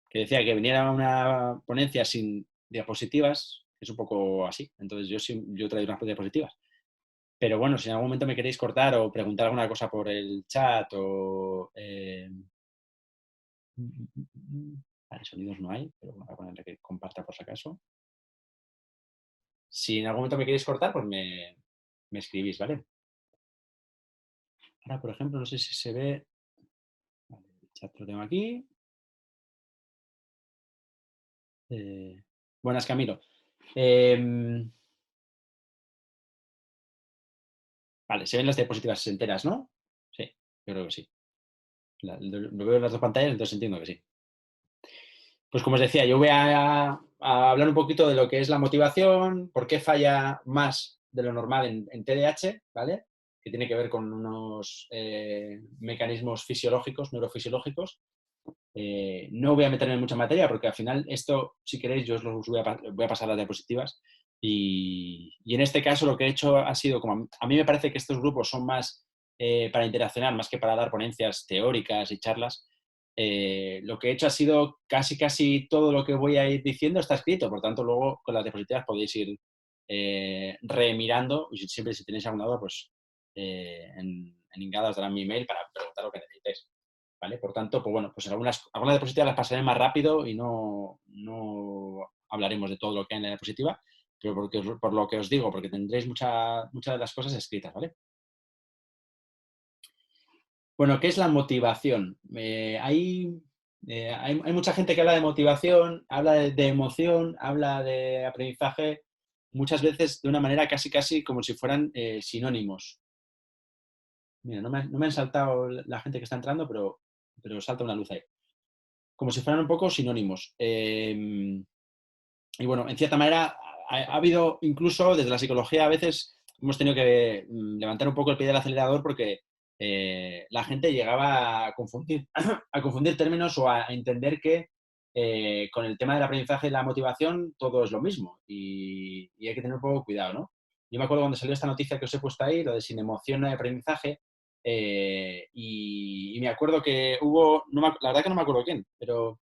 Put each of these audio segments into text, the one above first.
que decía que viniera una ponencia sin diapositivas, es un poco así. Entonces yo traigo unas diapositivas. Pero bueno, si en algún momento me queréis cortar o preguntar alguna cosa por el chat o... Vale, sonidos no hay, pero bueno, voy a ponerle que comparta por si acaso. Si en algún momento me queréis cortar, pues me escribís, ¿vale? Ahora, por ejemplo, no sé si se ve... Vale, el chat lo tengo aquí. Buenas, Camilo. Vale, se ven las diapositivas enteras, ¿no? Sí, yo creo que sí. Lo veo en las dos pantallas, entonces entiendo que sí. Pues como os decía, yo voy a hablar un poquito de lo que es la motivación, por qué falla más de lo normal en TDAH, ¿vale? Que tiene que ver con unos mecanismos fisiológicos, neurofisiológicos. No voy a meterme en mucha materia porque al final esto, si queréis, yo os los voy a pasar las diapositivas. Y en este caso lo que he hecho ha sido, como a mí me parece que estos grupos son más para interaccionar, más que para dar ponencias teóricas y charlas. Lo que he hecho ha sido casi todo lo que voy a ir diciendo está escrito, por tanto luego con las diapositivas podéis ir remirando y siempre si tenéis alguna duda, pues en Ingada os darán mi email para preguntar lo que necesitéis. ¿Vale? Por tanto, pues bueno, pues algunas diapositivas las pasaré más rápido y no hablaremos de todo lo que hay en la diapositiva, pero por lo que os digo, porque tendréis muchas de las cosas escritas, ¿vale? Bueno, ¿qué es la motivación? Hay mucha gente que habla de motivación, habla de emoción, habla de aprendizaje, muchas veces de una manera casi como si fueran sinónimos. Mira, no me han saltado la gente que está entrando, pero salta una luz ahí. Como si fueran un poco sinónimos. Y bueno, en cierta manera ha habido incluso desde la psicología a veces hemos tenido que levantar un poco el pie del acelerador porque la gente llegaba a confundir, a confundir términos o a entender que con el tema del aprendizaje y la motivación todo es lo mismo y hay que tener un poco cuidado, ¿no? Yo me acuerdo cuando salió esta noticia que os he puesto ahí, lo de sin emoción no hay aprendizaje, y me acuerdo que hubo, la verdad que no me acuerdo quién, pero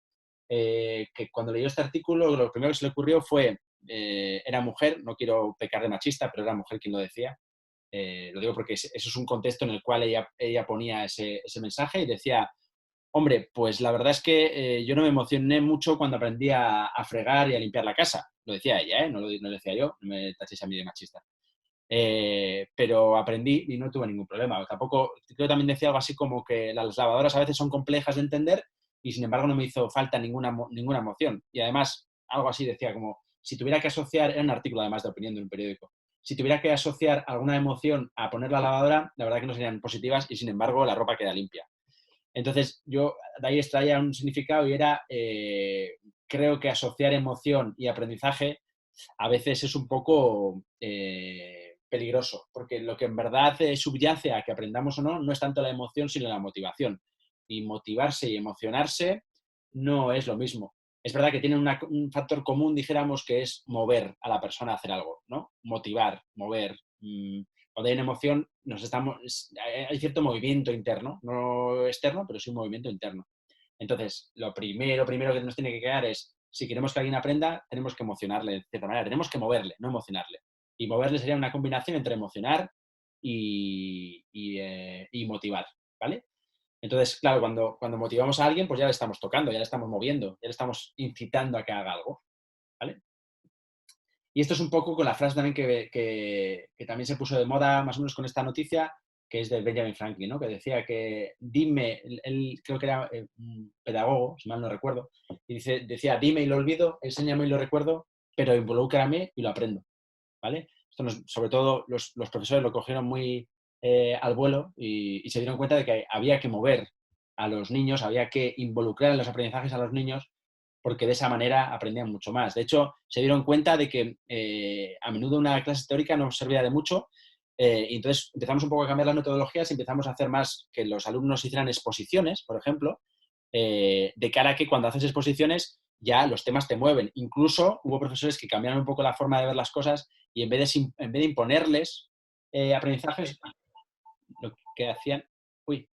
que cuando leyó este artículo lo primero que se le ocurrió fue, era mujer, no quiero pecar de machista, pero era mujer quien lo decía. Lo digo porque eso es un contexto en el cual ella ponía ese mensaje y decía, hombre, pues la verdad es que yo no me emocioné mucho cuando aprendí a fregar y a limpiar la casa. Lo decía ella, no lo decía yo, no me tachéis a mí de machista. Pero aprendí y no tuve ningún problema. Tampoco, creo que también decía algo así como que las lavadoras a veces son complejas de entender y sin embargo no me hizo falta ninguna emoción. Y además, algo así decía como, si tuviera que asociar, era un artículo además de opinión de un periódico, si tuviera que asociar alguna emoción a poner la lavadora, la verdad que no serían positivas y sin embargo la ropa queda limpia. Entonces yo de ahí extraía un significado y era, creo que asociar emoción y aprendizaje a veces es un poco peligroso, porque lo que en verdad subyace a que aprendamos o no, no es tanto la emoción, sino la motivación. Y motivarse y emocionarse no es lo mismo. Es verdad que tienen un factor común, dijéramos, que es mover a la persona a hacer algo, ¿no? Motivar, mover. Cuando hay una emoción, hay cierto movimiento interno, no externo, pero sí un movimiento interno. Entonces, lo primero que nos tiene que quedar es, si queremos que alguien aprenda, tenemos que emocionarle de cierta manera, tenemos que moverle, no emocionarle. Y moverle sería una combinación entre emocionar y motivar, ¿vale? Entonces, claro, cuando motivamos a alguien, pues ya le estamos tocando, ya le estamos moviendo, ya le estamos incitando a que haga algo, ¿vale? Y esto es un poco con la frase también que también se puso de moda más o menos con esta noticia, que es de Benjamin Franklin, ¿no? Que decía que dime, él creo que era un pedagogo, si mal no recuerdo, y decía, dime y lo olvido, enséñame y lo recuerdo, pero involúcrame y lo aprendo, ¿vale? Esto sobre todo los profesores lo cogieron muy al vuelo y se dieron cuenta de que había que mover a los niños, había que involucrar en los aprendizajes a los niños porque de esa manera aprendían mucho más. De hecho, se dieron cuenta de que a menudo una clase teórica no servía de mucho y entonces empezamos un poco a cambiar las metodologías y empezamos a hacer más que los alumnos hicieran exposiciones, por ejemplo, de cara a que cuando haces exposiciones ya los temas te mueven. Incluso hubo profesores que cambiaron un poco la forma de ver las cosas y en vez de imponerles aprendizajes, lo que hacían... Uy.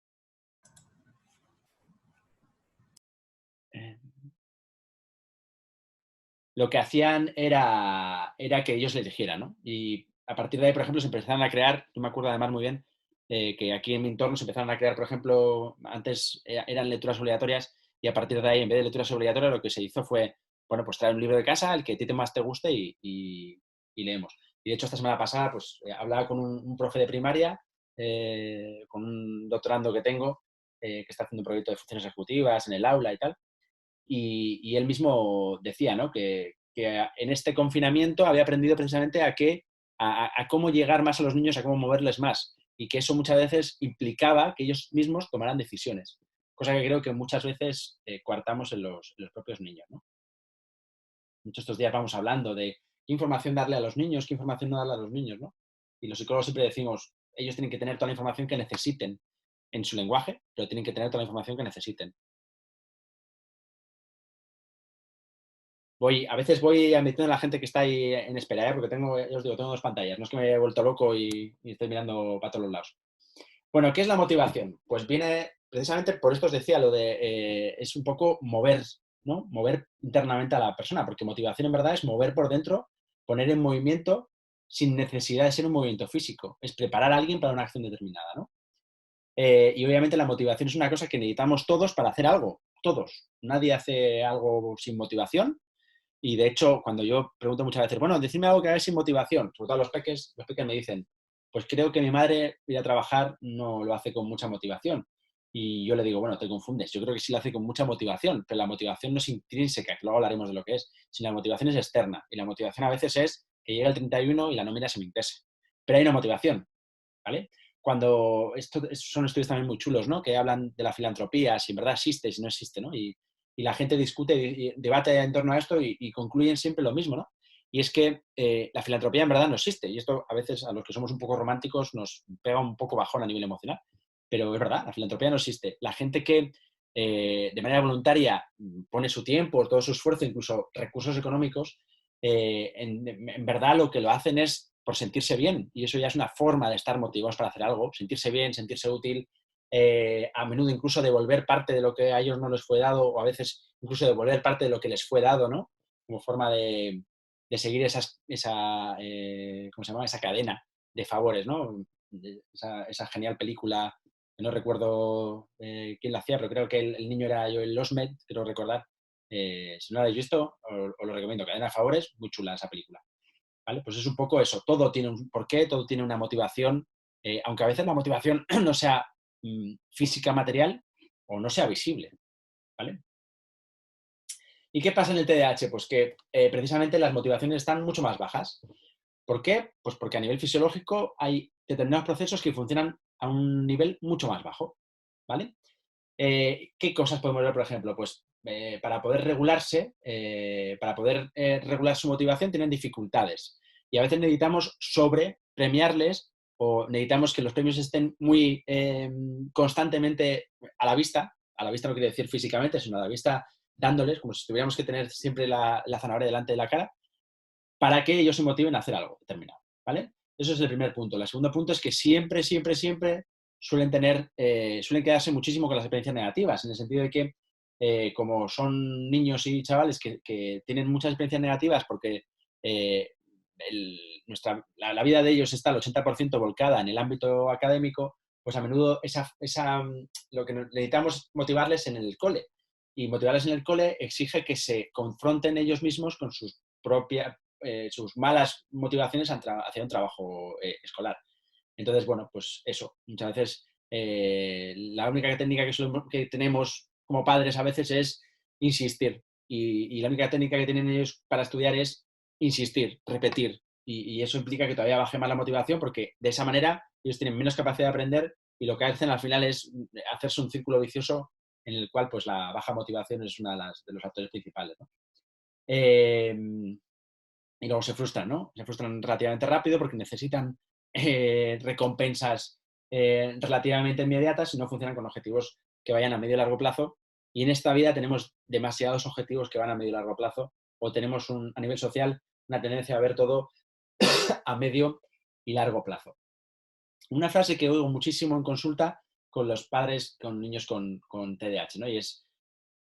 lo que hacían era que ellos les dijeran, ¿no? Y a partir de ahí, por ejemplo, se empezaron a crear, yo me acuerdo además muy bien, que aquí en mi entorno se empezaron a crear, por ejemplo, antes eran lecturas obligatorias y a partir de ahí, en vez de lecturas obligatorias, lo que se hizo fue, bueno, pues traer un libro de casa, el que a ti más te guste y leemos. Y de hecho, esta semana pasada, pues hablaba con un profe de primaria, con un doctorando que tengo, que está haciendo un proyecto de funciones ejecutivas en el aula y tal, y él mismo decía, ¿no? Que en este confinamiento había aprendido precisamente a cómo llegar más a los niños, a cómo moverles más, y que eso muchas veces implicaba que ellos mismos tomaran decisiones, cosa que creo que muchas veces coartamos en los propios niños, ¿no? Muchos estos días vamos hablando de qué información darle a los niños, qué información no darle a los niños, ¿no? Y los psicólogos siempre decimos, ellos tienen que tener toda la información que necesiten en su lenguaje, pero tienen que tener toda la información que necesiten. A veces voy admitiendo a la gente que está ahí en espera, porque ya os digo, tengo dos pantallas, no es que me haya vuelto loco y estoy mirando para todos los lados. Bueno, ¿qué es la motivación? Pues viene precisamente por esto os decía, lo de es un poco mover, ¿no? Mover internamente a la persona, porque motivación en verdad es mover por dentro, poner en movimiento sin necesidad de ser un movimiento físico, es preparar a alguien para una acción determinada, ¿no? Y obviamente la motivación es una cosa que necesitamos todos para hacer algo, todos. Nadie hace algo sin motivación y de hecho, cuando yo pregunto muchas veces, bueno, decime algo que hagáis sin motivación, sobre todo los peques me dicen, pues creo que mi madre ir a trabajar no lo hace con mucha motivación. Y yo le digo, bueno, te confundes, yo creo que sí lo hace con mucha motivación, pero la motivación no es intrínseca, que luego hablaremos de lo que es, sino la motivación es externa. Y la motivación a veces es que llega el 31 y la nómina se me ingrese. Pero hay una motivación, ¿vale? Cuando, estos son estudios también muy chulos, ¿no? Que hablan de la filantropía, si en verdad existe, si no existe, ¿no? Y la gente discute y debate en torno a esto y concluyen siempre lo mismo, ¿no? Y es que la filantropía en verdad no existe. Y esto a veces a los que somos un poco románticos nos pega un poco bajón a nivel emocional. Pero es verdad, la filantropía no existe. La gente que de manera voluntaria pone su tiempo, todo su esfuerzo, incluso recursos económicos, en verdad lo que lo hacen es por sentirse bien. Y eso ya es una forma de estar motivados para hacer algo, sentirse bien, sentirse útil, a menudo incluso devolver parte de lo que a ellos no les fue dado, o a veces incluso devolver parte de lo que les fue dado, ¿no? Como forma de seguir ¿cómo se llama? Esa cadena de favores, ¿no? Esa genial película, que no recuerdo quién la hacía, pero creo que el niño era Joel Osment, creo recordar. Si no la habéis visto, os lo recomiendo. Cadena de favores, muy chula esa película. ¿Vale? Pues es un poco eso, todo tiene un porqué, todo tiene una motivación, aunque a veces la motivación no sea física, material, o no sea visible, ¿vale? ¿Y qué pasa en el TDAH? Pues que precisamente las motivaciones están mucho más bajas. ¿Por qué? Pues porque a nivel fisiológico hay determinados procesos que funcionan a un nivel mucho más bajo, ¿vale? ¿Qué cosas podemos ver, por ejemplo? Pues para poder regularse, para poder regular su motivación, tienen dificultades. Y a veces necesitamos sobre premiarles o necesitamos que los premios estén muy constantemente a la vista no quiere decir físicamente, sino a la vista dándoles, como si tuviéramos que tener siempre la zanahoria delante de la cara, para que ellos se motiven a hacer algo determinado, ¿vale? Eso es el primer punto. El segundo punto es que siempre, siempre, siempre suelen quedarse muchísimo con las experiencias negativas, en el sentido de que como son niños y chavales que tienen muchas experiencias negativas porque eh, la vida de ellos está al 80% volcada en el ámbito académico, pues a menudo lo que necesitamos motivarles en el cole. Y motivarles en el cole exige que se confronten ellos mismos con sus malas motivaciones hacia un trabajo escolar. Entonces, bueno, pues eso, muchas veces la única técnica que tenemos como padres a veces es insistir. Y la única técnica que tienen ellos para estudiar es insistir, repetir. Y eso implica que todavía baje más la motivación porque de esa manera ellos tienen menos capacidad de aprender y lo que hacen al final es hacerse un círculo vicioso en el cual pues la baja motivación es uno de los factores principales, ¿no? Eh, y luego se frustran, ¿no? Se frustran relativamente rápido porque necesitan recompensas relativamente inmediatas y no funcionan con objetivos que vayan a medio y largo plazo. Y en esta vida tenemos demasiados objetivos que van a medio y largo plazo o tenemos a nivel social una tendencia a ver todo a medio y largo plazo. Una frase que oigo muchísimo en consulta con los padres, con niños con TDAH, ¿no? Y es,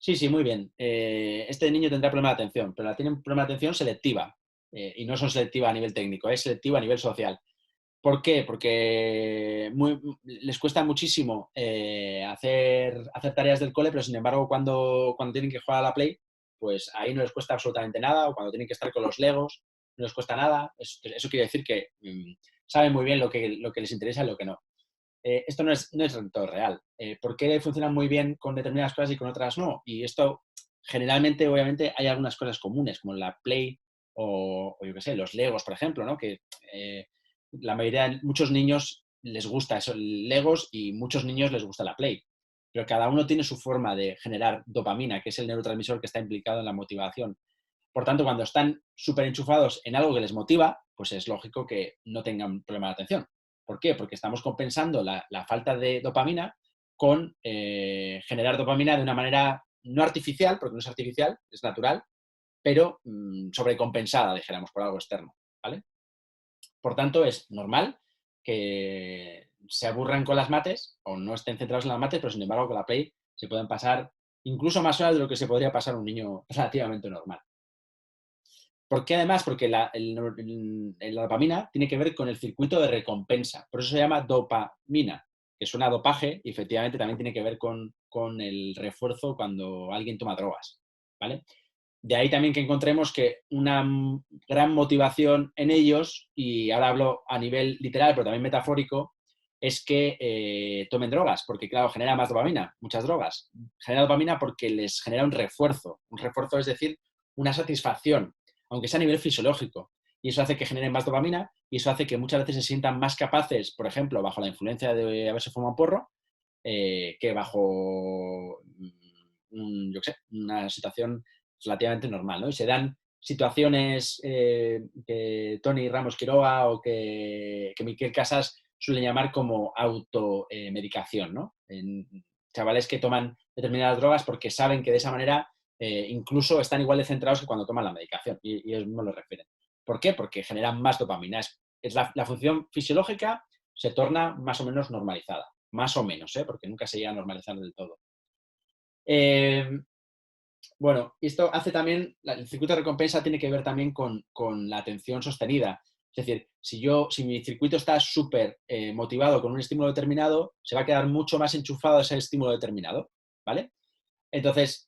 Sí, sí, muy bien. Este niño tendrá problema de atención, pero tiene un problema de atención selectiva. Y no son selectiva a nivel técnico, es selectiva a nivel social. ¿Por qué? Porque les cuesta muchísimo hacer tareas del cole, pero sin embargo cuando tienen que jugar a la Play, pues ahí no les cuesta absolutamente nada, o cuando tienen que estar con los Legos, no les cuesta nada. Eso quiere decir que saben muy bien lo que les interesa y lo que no. Esto no es del todo real. ¿Por qué funcionan muy bien con determinadas cosas y con otras no? Y esto, generalmente, obviamente, hay algunas cosas comunes, como la Play o yo qué sé, los Legos, por ejemplo, ¿no? Que la mayoría, muchos niños les gusta eso, Legos, y muchos niños les gusta la Play. Pero cada uno tiene su forma de generar dopamina, que es el neurotransmisor que está implicado en la motivación. Por tanto, cuando están súper enchufados en algo que les motiva, pues es lógico que no tengan problema de atención. ¿Por qué? Porque estamos compensando la falta de dopamina con generar dopamina de una manera no artificial, porque no es artificial, es natural, pero sobrecompensada, dijéramos, por algo externo. ¿Vale? Por tanto, es normal que se aburran con las mates o no estén centrados en las mates, pero sin embargo con la Play se pueden pasar incluso más horas de lo que se podría pasar un niño relativamente normal. ¿Por qué además? Porque la dopamina tiene que ver con el circuito de recompensa. Por eso se llama dopamina, que suena a dopaje y efectivamente también tiene que ver con el refuerzo cuando alguien toma drogas. ¿Vale? De ahí también que encontremos que una gran motivación en ellos, y ahora hablo a nivel literal, pero también metafórico, es que tomen drogas, porque claro, genera más dopamina, muchas drogas. Genera dopamina porque les genera un refuerzo es decir, una satisfacción, aunque sea a nivel fisiológico. Y eso hace que generen más dopamina y eso hace que muchas veces se sientan más capaces, por ejemplo, bajo la influencia de haberse fumado un porro, que bajo yo qué sé, una situación relativamente normal, ¿no? Y se dan situaciones que Tony Ramos Quiroga o que Miquel Casas suelen llamar como automedicación, ¿no? En chavales que toman determinadas drogas porque saben que de esa manera incluso están igual de centrados que cuando toman la medicación y ellos mismos lo refieren. ¿Por qué? Porque generan más dopamina. Es la función fisiológica se torna más o menos normalizada. Más o menos, porque nunca se llega a normalizar del todo. Eh, bueno, esto hace también, el circuito de recompensa tiene que ver también con la atención sostenida. Es decir, si mi circuito está súper motivado con un estímulo determinado, se va a quedar mucho más enchufado a ese estímulo determinado, ¿vale? Entonces,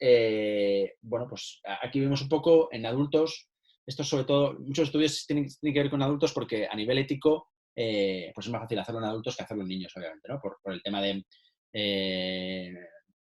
bueno, pues aquí vemos un poco en adultos, esto sobre todo, muchos estudios tienen que ver con adultos porque a nivel ético, pues es más fácil hacerlo en adultos que hacerlo en niños, obviamente, ¿no? Por el tema de eh,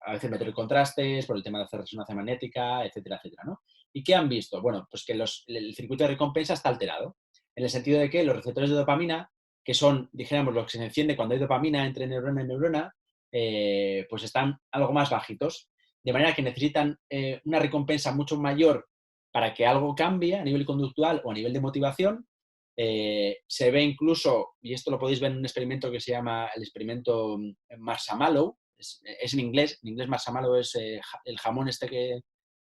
a veces meter contrastes, por el tema de hacer resonancia magnética, etcétera, etcétera, ¿no? ¿Y qué han visto? Bueno, pues que el circuito de recompensa está alterado, en el sentido de que los receptores de dopamina, que son, dijéramos, lo que se enciende cuando hay dopamina entre neurona y neurona, pues están algo más bajitos, de manera que necesitan una recompensa mucho mayor para que algo cambie a nivel conductual o a nivel de motivación. Se ve incluso, y esto lo podéis ver en un experimento que se llama el experimento Marshmallow, es en inglés Marshmallow es el jamón este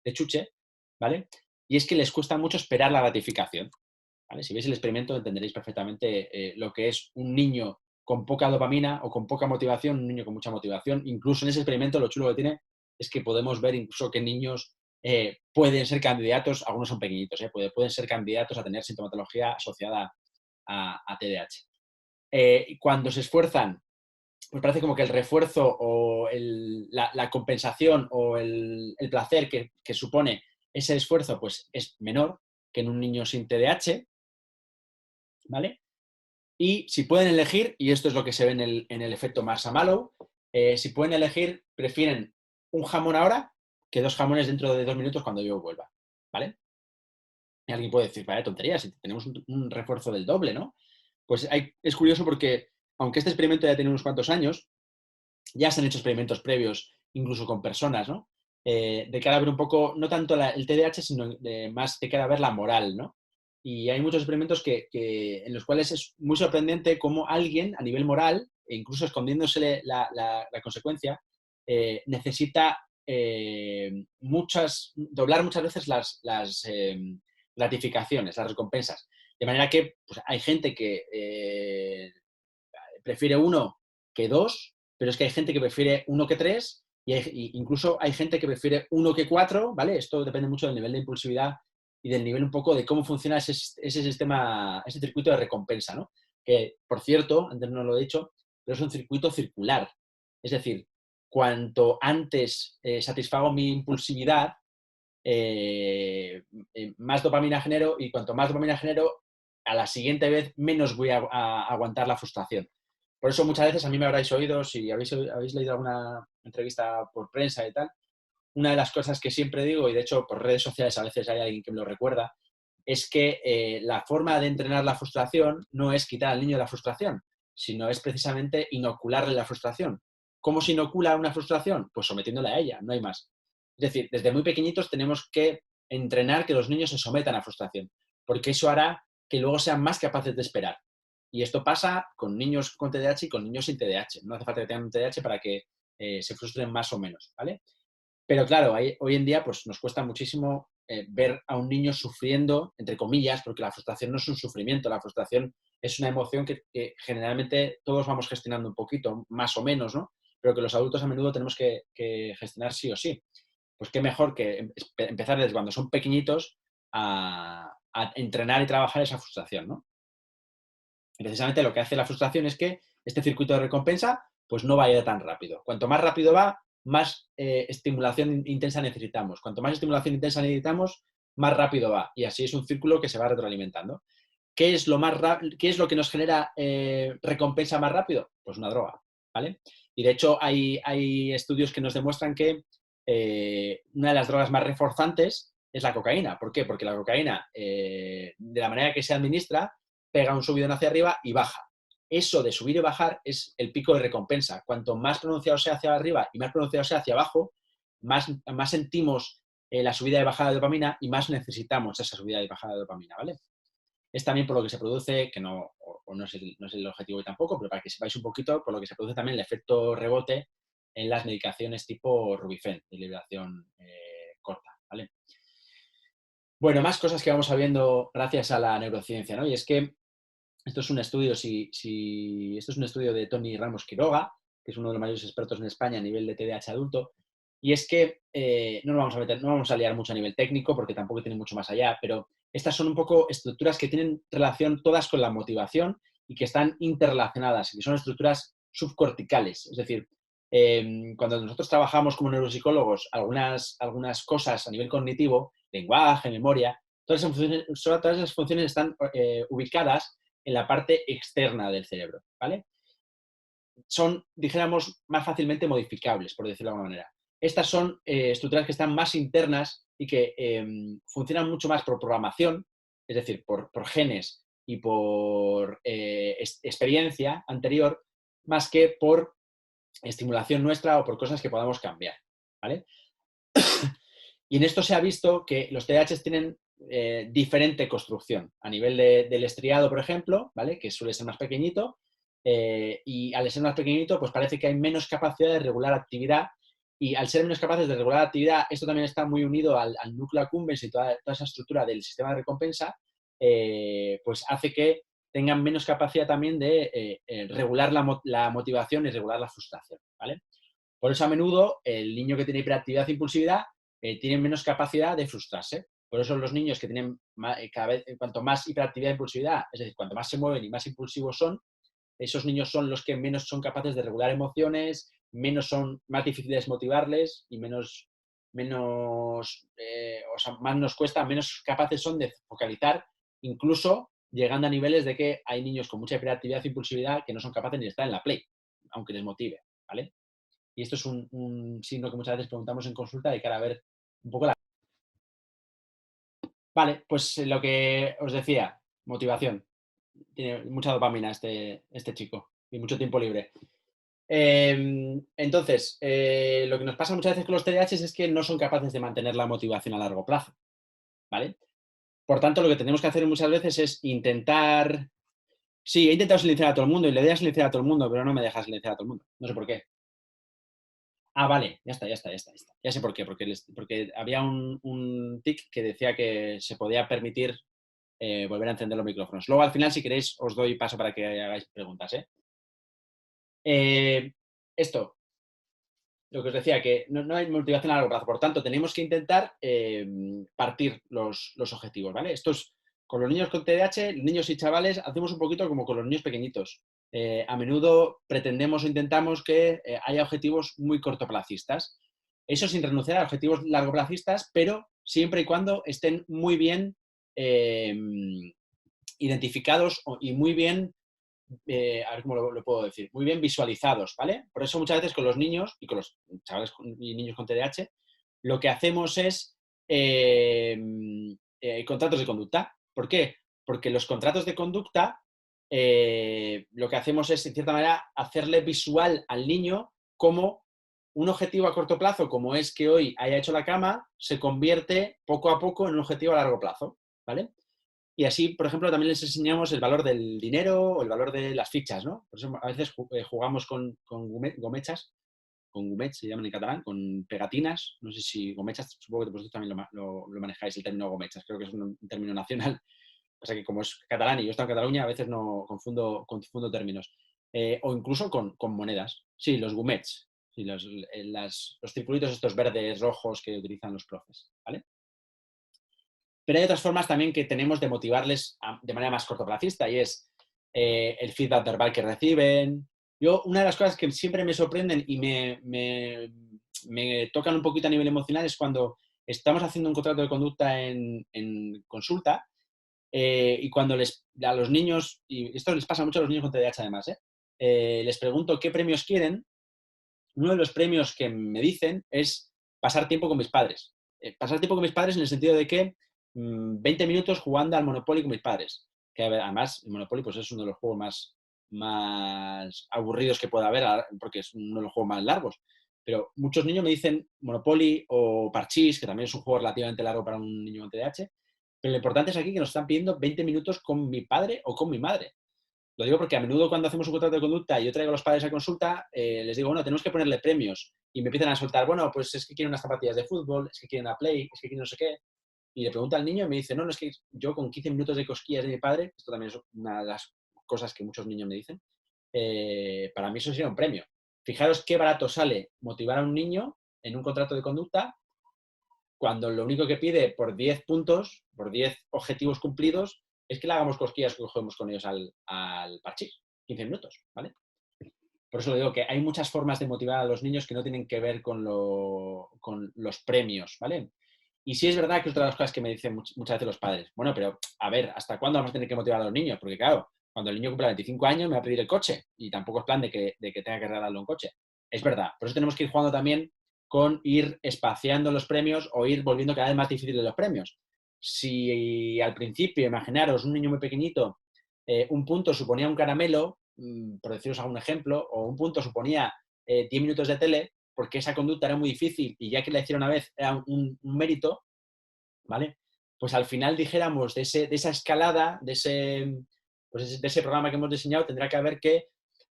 de chuche, ¿vale? Y es que les cuesta mucho esperar la gratificación, ¿vale? Si veis el experimento entenderéis perfectamente lo que es un niño con poca dopamina o con poca motivación, un niño con mucha motivación. Incluso en ese experimento lo chulo que tiene es que podemos ver incluso que niños pueden ser candidatos, algunos son pequeñitos, pueden ser candidatos a tener sintomatología asociada a TDAH. Y cuando se esfuerzan, pues parece como que el refuerzo o la compensación o el placer que supone ese esfuerzo pues es menor que en un niño sin TDAH, ¿vale? Y si pueden elegir, y esto es lo que se ve en el efecto Marshmallow, si pueden elegir, prefieren un jamón ahora que dos jamones dentro de 2 minutos cuando yo vuelva, ¿vale? Y alguien puede decir, vaya tontería, si tenemos un refuerzo del doble, ¿no? Pues es curioso porque, aunque este experimento ya tiene unos cuantos años, ya se han hecho experimentos previos, incluso con personas, ¿no? De cara a ver un poco, no tanto el TDAH, sino más de cara a ver la moral, ¿no? Y hay muchos experimentos en los cuales es muy sorprendente cómo alguien, a nivel moral, e incluso escondiéndose la consecuencia, necesita doblar muchas veces las gratificaciones, las recompensas. De manera que pues, hay gente que prefiere uno que dos, pero es que hay gente que prefiere uno que tres incluso hay gente que prefiere 1 que 4, ¿vale? Esto depende mucho del nivel de impulsividad y del nivel un poco de cómo funciona ese sistema, ese circuito de recompensa, ¿no? Que, por cierto, antes no lo he dicho, pero es un circuito circular. Es decir, cuanto antes satisfago mi impulsividad, más dopamina genero, y cuanto más dopamina genero, a la siguiente vez menos voy a aguantar la frustración. Por eso muchas veces a mí me habréis oído, si habéis leído alguna entrevista por prensa y tal, una de las cosas que siempre digo, y de hecho por redes sociales a veces hay alguien que me lo recuerda, es que la forma de entrenar la frustración no es quitar al niño la frustración, sino es precisamente inocularle la frustración. ¿Cómo se inocula una frustración? Pues sometiéndole a ella, no hay más. Es decir, desde muy pequeñitos tenemos que entrenar que los niños se sometan a frustración, porque eso hará que luego sean más capaces de esperar. Y esto pasa con niños con TDAH y con niños sin TDAH. No hace falta que tengan un TDAH para que se frustren más o menos, ¿vale? Pero claro, hoy en día pues, nos cuesta muchísimo ver a un niño sufriendo, entre comillas, porque la frustración no es un sufrimiento, la frustración es una emoción que generalmente todos vamos gestionando un poquito, más o menos, ¿no? Pero que los adultos a menudo tenemos que gestionar sí o sí. Pues qué mejor que empezar desde cuando son pequeñitos a entrenar y trabajar esa frustración, ¿no? Y precisamente lo que hace la frustración es que este circuito de recompensa pues no vaya tan rápido. Cuanto más rápido va, más estimulación intensa necesitamos. Cuanto más estimulación intensa necesitamos, más rápido va. Y así es un círculo que se va retroalimentando. ¿Qué es qué es lo que nos genera recompensa más rápido? Pues una droga, ¿vale? Y de hecho hay estudios que nos demuestran que una de las drogas más reforzantes es la cocaína. ¿Por qué? Porque la cocaína, de la manera que se administra, pega un subidón hacia arriba y baja. Eso de subir y bajar es el pico de recompensa. Cuanto más pronunciado sea hacia arriba y más pronunciado sea hacia abajo, más sentimos la subida y bajada de dopamina y más necesitamos esa subida y bajada de dopamina, ¿vale? Es también por lo que se produce, que no es el objetivo tampoco, pero para que sepáis un poquito, por lo que se produce también el efecto rebote en las medicaciones tipo Rubifen, de liberación corta, ¿vale? Bueno, más cosas que vamos sabiendo gracias a la neurociencia, ¿no? Y es que esto es un estudio, esto es un estudio de Tony Ramos Quiroga, que es uno de los mayores expertos en España a nivel de TDAH adulto, y es que no nos vamos a meter, no vamos a liar mucho a nivel técnico porque tampoco tiene mucho más allá, pero estas son un poco estructuras que tienen relación todas con la motivación y que están interrelacionadas, y que son estructuras subcorticales. Es decir, cuando nosotros trabajamos como neuropsicólogos algunas cosas a nivel cognitivo, lenguaje, memoria, todas esas funciones están ubicadas en la parte externa del cerebro, ¿vale? Son, dijéramos, más fácilmente modificables, por decirlo de alguna manera. Estas son estructuras que están más internas y que funcionan mucho más por programación, es decir, por genes y por experiencia anterior, más que por estimulación nuestra o por cosas que podamos cambiar, ¿vale? Y en esto se ha visto que los TDAH tienen diferente construcción. A nivel del estriado, por ejemplo, ¿vale? Que suele ser más pequeñito, y al ser más pequeñito, pues parece que hay menos capacidad de regular actividad. Y al ser menos capaces de regular actividad, esto también está muy unido al núcleo accumbens y toda esa estructura del sistema de recompensa, pues hace que tengan menos capacidad también de regular la motivación y regular la frustración, ¿vale? Por eso a menudo el niño que tiene hiperactividad e impulsividad tiene menos capacidad de frustrarse. Por eso los niños que tienen cada vez, cuanto más hiperactividad e impulsividad, es decir, cuanto más se mueven y más impulsivos son, esos niños son los que menos son capaces de regular emociones, más difíciles motivarles y o sea, más nos cuesta, menos capaces son de focalizar, incluso llegando a niveles de que hay niños con mucha hiperactividad e impulsividad que no son capaces ni de estar en la play, aunque les motive, ¿vale? Y esto es un signo que muchas veces preguntamos en consulta de cara a ver un poco la... Vale, pues lo que os decía, motivación. Tiene mucha dopamina este chico y mucho tiempo libre. Entonces, lo que nos pasa muchas veces con los TDAH es que no son capaces de mantener la motivación a largo plazo, ¿vale? Por tanto, lo que tenemos que hacer muchas veces es intentar... Sí, he intentado silenciar a todo el mundo y le doy a silenciar a todo el mundo, pero no me deja silenciar a todo el mundo. No sé por qué. Ah, vale, ya está, ya está, ya está, ya está. Ya sé por qué, porque había un tic que decía que se podía permitir volver a encender los micrófonos. Luego, al final, si queréis, os doy paso para que hagáis preguntas, ¿eh? Esto, lo que os decía, que no hay motivación a largo plazo. Por tanto, tenemos que intentar partir los objetivos, ¿vale? Esto es, con los niños con TDAH, niños y chavales, hacemos un poquito como con los niños pequeñitos. A menudo pretendemos o intentamos que haya objetivos muy cortoplacistas. Eso sin renunciar a objetivos largoplacistas, pero siempre y cuando estén muy bien eh, identificados y muy bien a ver cómo lo puedo decir, muy bien visualizados, ¿vale? Por eso muchas veces con los niños y con los chavales y niños con TDAH, lo que hacemos es contratos de conducta. ¿Por qué? Porque los contratos de conducta lo que hacemos es, en cierta manera, hacerle visual al niño cómo un objetivo a corto plazo, como es que hoy haya hecho la cama, se convierte poco a poco en un objetivo a largo plazo, ¿vale? Y así, por ejemplo, también les enseñamos el valor del dinero o el valor de las fichas, ¿no? Por eso a veces jugamos con gomechas, con gumets se llaman en catalán, con pegatinas, no sé si gomechas, supongo que vosotros también lo manejáis, el término gomechas, creo que es un término nacional. O sea que como es catalán y yo estoy en Cataluña, a veces no confundo términos. O incluso con monedas. Sí, los gumets, sí, los circulitos estos verdes, rojos que utilizan los profes, ¿vale? Pero hay otras formas también que tenemos de motivarles de manera más cortoplacista y es el feedback verbal que reciben. Yo, una de las cosas que siempre me sorprenden y me tocan un poquito a nivel emocional es cuando estamos haciendo un contrato de conducta en consulta y cuando a los niños, y esto les pasa mucho a los niños con TDAH además, les pregunto qué premios quieren. Uno de los premios que me dicen es pasar tiempo con mis padres. Pasar tiempo con mis padres en el sentido de que 20 minutos jugando al Monopoly con mis padres. Que además, el Monopoly pues, es uno de los juegos más aburridos que pueda haber, porque es uno de los juegos más largos. Pero muchos niños me dicen Monopoly o Parchís, que también es un juego relativamente largo para un niño con TDAH. Pero lo importante es aquí que nos están pidiendo 20 minutos con mi padre o con mi madre. Lo digo porque a menudo cuando hacemos un contrato de conducta y yo traigo a los padres a consulta, les digo, bueno, tenemos que ponerle premios. Y me empiezan a soltar, bueno, pues es que quieren unas zapatillas de fútbol, es que quieren una Play, es que quieren no sé qué. Y le pregunta al niño y me dice, no, no, es que yo con 15 minutos de cosquillas de mi padre, esto también es una de las cosas que muchos niños me dicen, para mí eso sería un premio. Fijaros qué barato sale motivar a un niño en un contrato de conducta cuando lo único que pide por 10 puntos, por 10 objetivos cumplidos, es que le hagamos cosquillas que juguemos con ellos al parchís. 15 minutos, ¿vale? Por eso digo que hay muchas formas de motivar a los niños que no tienen que ver con los premios, ¿vale? Y sí es verdad que es otra de las cosas que me dicen muchas veces los padres. Bueno, pero a ver, ¿hasta cuándo vamos a tener que motivar a los niños? Porque claro, cuando el niño cumpla 25 años me va a pedir el coche y tampoco es plan de que tenga que regalarle un coche. Es verdad, por eso tenemos que ir jugando también con ir espaciando los premios o ir volviendo cada vez más difíciles los premios. Si al principio, imaginaros, un niño muy pequeñito, un punto suponía un caramelo, por deciros algún ejemplo, o un punto suponía 10 minutos de tele, porque esa conducta era muy difícil y ya que la hicieron una vez era un mérito, ¿vale? Pues al final dijéramos de esa escalada, pues de ese programa que hemos diseñado, tendrá que haber que,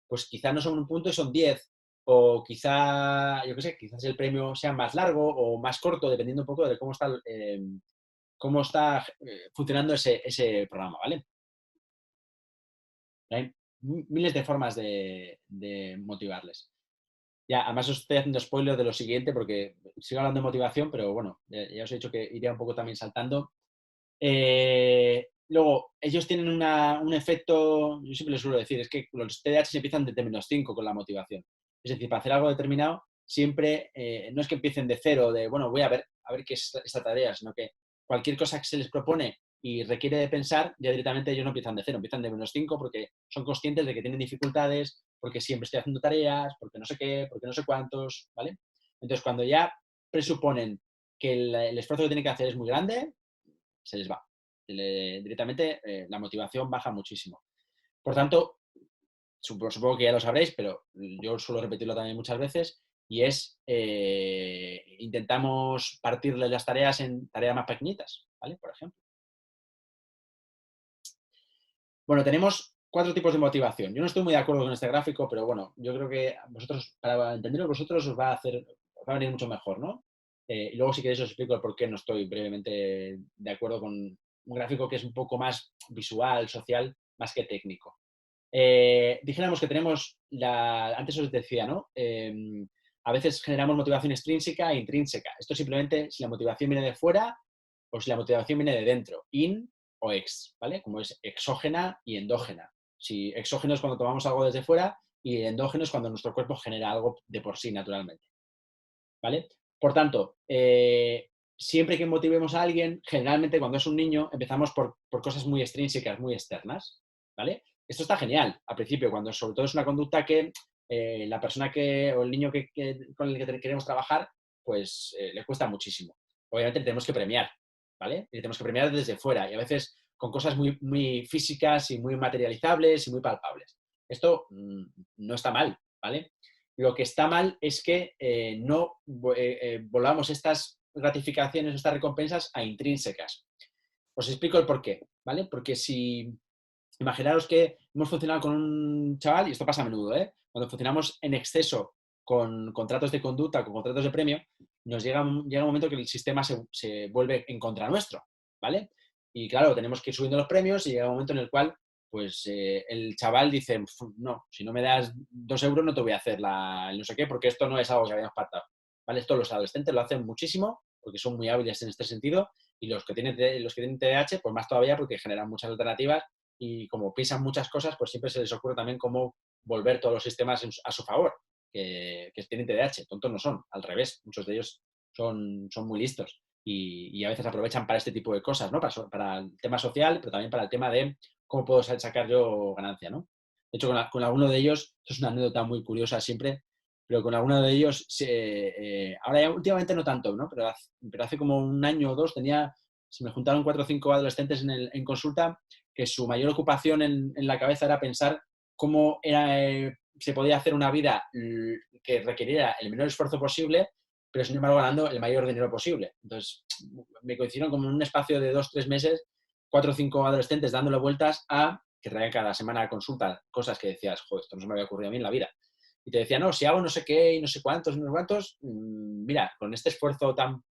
pues quizás no son un punto y son 10, o quizá, yo qué sé, quizás el premio sea más largo o más corto, dependiendo un poco de cómo está funcionando ese programa, ¿vale? Hay miles de formas de motivarles. Ya, además os estoy haciendo spoiler de lo siguiente porque sigo hablando de motivación, pero bueno, ya os he dicho que iría un poco también saltando. Luego, ellos tienen un efecto, yo siempre les suelo decir, es que los TDAH empiezan desde -5 con la motivación. Es decir, para hacer algo determinado, siempre no es que empiecen de cero, de, bueno, voy a ver qué es esta tarea, sino que cualquier cosa que se les propone y requiere de pensar, ya directamente ellos no empiezan de cero, empiezan de -5 porque son conscientes de que tienen dificultades, porque siempre estoy haciendo tareas, porque no sé qué, porque no sé cuántos, ¿vale? Entonces, cuando ya presuponen que el esfuerzo que tienen que hacer es muy grande, se les va. Directamente la motivación baja muchísimo. Por tanto, supongo que ya lo sabréis, pero yo suelo repetirlo también muchas veces, y es intentamos partirles las tareas en tareas más pequeñitas, ¿vale? Por ejemplo. Bueno, tenemos 4 tipos de motivación. Yo no estoy muy de acuerdo con este gráfico, pero bueno, yo creo que vosotros, para entenderlo vosotros, os va a venir mucho mejor, ¿no? Y luego, si queréis, os explico el por qué no estoy brevemente de acuerdo con un gráfico que es un poco más visual, social, más que técnico. Dijéramos que tenemos, antes os decía, ¿no? a veces generamos motivación extrínseca e intrínseca. Esto simplemente si la motivación viene de fuera o si la motivación viene de dentro, in o ex, ¿vale? Como es exógena y endógena. Si exógeno es cuando tomamos algo desde fuera y endógeno es cuando nuestro cuerpo genera algo de por sí naturalmente, ¿vale? Por tanto, siempre que motivemos a alguien, generalmente cuando es un niño, empezamos por cosas muy extrínsecas, muy externas, ¿vale? Esto está genial al principio, cuando sobre todo es una conducta que la persona o el niño con el que queremos trabajar, pues le cuesta muchísimo. Obviamente le tenemos que premiar, ¿vale? Y le tenemos que premiar desde fuera y a veces con cosas muy, muy físicas y muy materializables y muy palpables. Esto no está mal, ¿vale? Lo que está mal es que no volvamos estas gratificaciones, estas recompensas a intrínsecas. Os explico el porqué, ¿vale? Porque si imaginaros que hemos funcionado con un chaval, y esto pasa a menudo, ¿eh? Cuando funcionamos en exceso con contratos de conducta, con contratos de premio, llega un momento que el sistema se vuelve en contra nuestro, ¿vale? Y claro, tenemos que ir subiendo los premios y llega un momento en el cual pues el chaval dice, no, si no me das 2 euros no te voy a hacer el no sé qué, porque esto no es algo que habíamos pactado, ¿vale? Esto los adolescentes lo hacen muchísimo porque son muy hábiles en este sentido y los que tienen TDAH, pues más todavía porque generan muchas alternativas y como piensan muchas cosas, pues siempre se les ocurre también cómo volver todos los sistemas a su favor, que tienen TDAH, tontos no son, al revés, muchos de ellos son muy listos y a veces aprovechan para este tipo de cosas, ¿no? Para el tema social, pero también para el tema de cómo puedo sacar yo ganancia, ¿no? De hecho, con alguno de ellos, esto es una anécdota muy curiosa siempre, pero con alguno de ellos, ahora ya últimamente no tanto, ¿no? Pero hace como un año o dos se me juntaron 4 o 5 adolescentes en consulta que su mayor ocupación en la cabeza era pensar cómo se podía hacer una vida que requiriera el menor esfuerzo posible, pero sin embargo ganando el mayor dinero posible. Entonces, me coincidieron como en un espacio de 2 o 3 meses, 4 o 5 adolescentes dándole vueltas a que traían cada semana a consulta cosas que decías, joder, esto no se me había ocurrido a mí en la vida. Y te decía, no, si hago no sé qué y no sé cuántos, mira, con este esfuerzo tan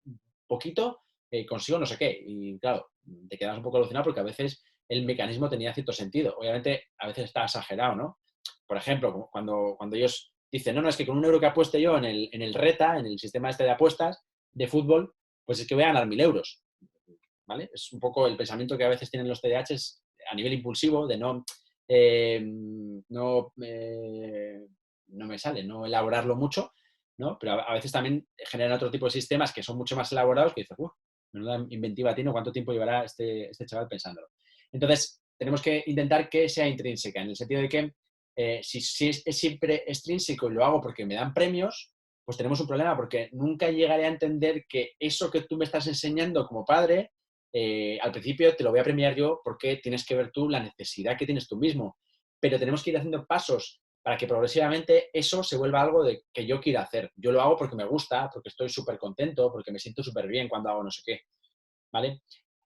poquito consigo no sé qué. Y claro, te quedas un poco alucinado porque a veces el mecanismo tenía cierto sentido. Obviamente, a veces está exagerado, ¿no? Por ejemplo, cuando ellos dicen, no, es que con 1 euro que apueste yo en el RETA, en el sistema este de apuestas de fútbol, pues es que voy a ganar 1.000 euros, ¿vale? Es un poco el pensamiento que a veces tienen los TDAHs a nivel impulsivo de no me sale, no elaborarlo mucho, ¿no? Pero a veces también generan otro tipo de sistemas que son mucho más elaborados que dices, menuda inventiva tiene, ¿cuánto tiempo llevará este chaval pensándolo? Entonces, tenemos que intentar que sea intrínseca, en el sentido de que si es siempre extrínseco y lo hago porque me dan premios, pues tenemos un problema porque nunca llegaré a entender que eso que tú me estás enseñando como padre, al principio te lo voy a premiar yo porque tienes que ver tú la necesidad que tienes tú mismo. Pero tenemos que ir haciendo pasos para que progresivamente eso se vuelva algo que yo quiera hacer. Yo lo hago porque me gusta, porque estoy súper contento, porque me siento súper bien cuando hago no sé qué, ¿vale?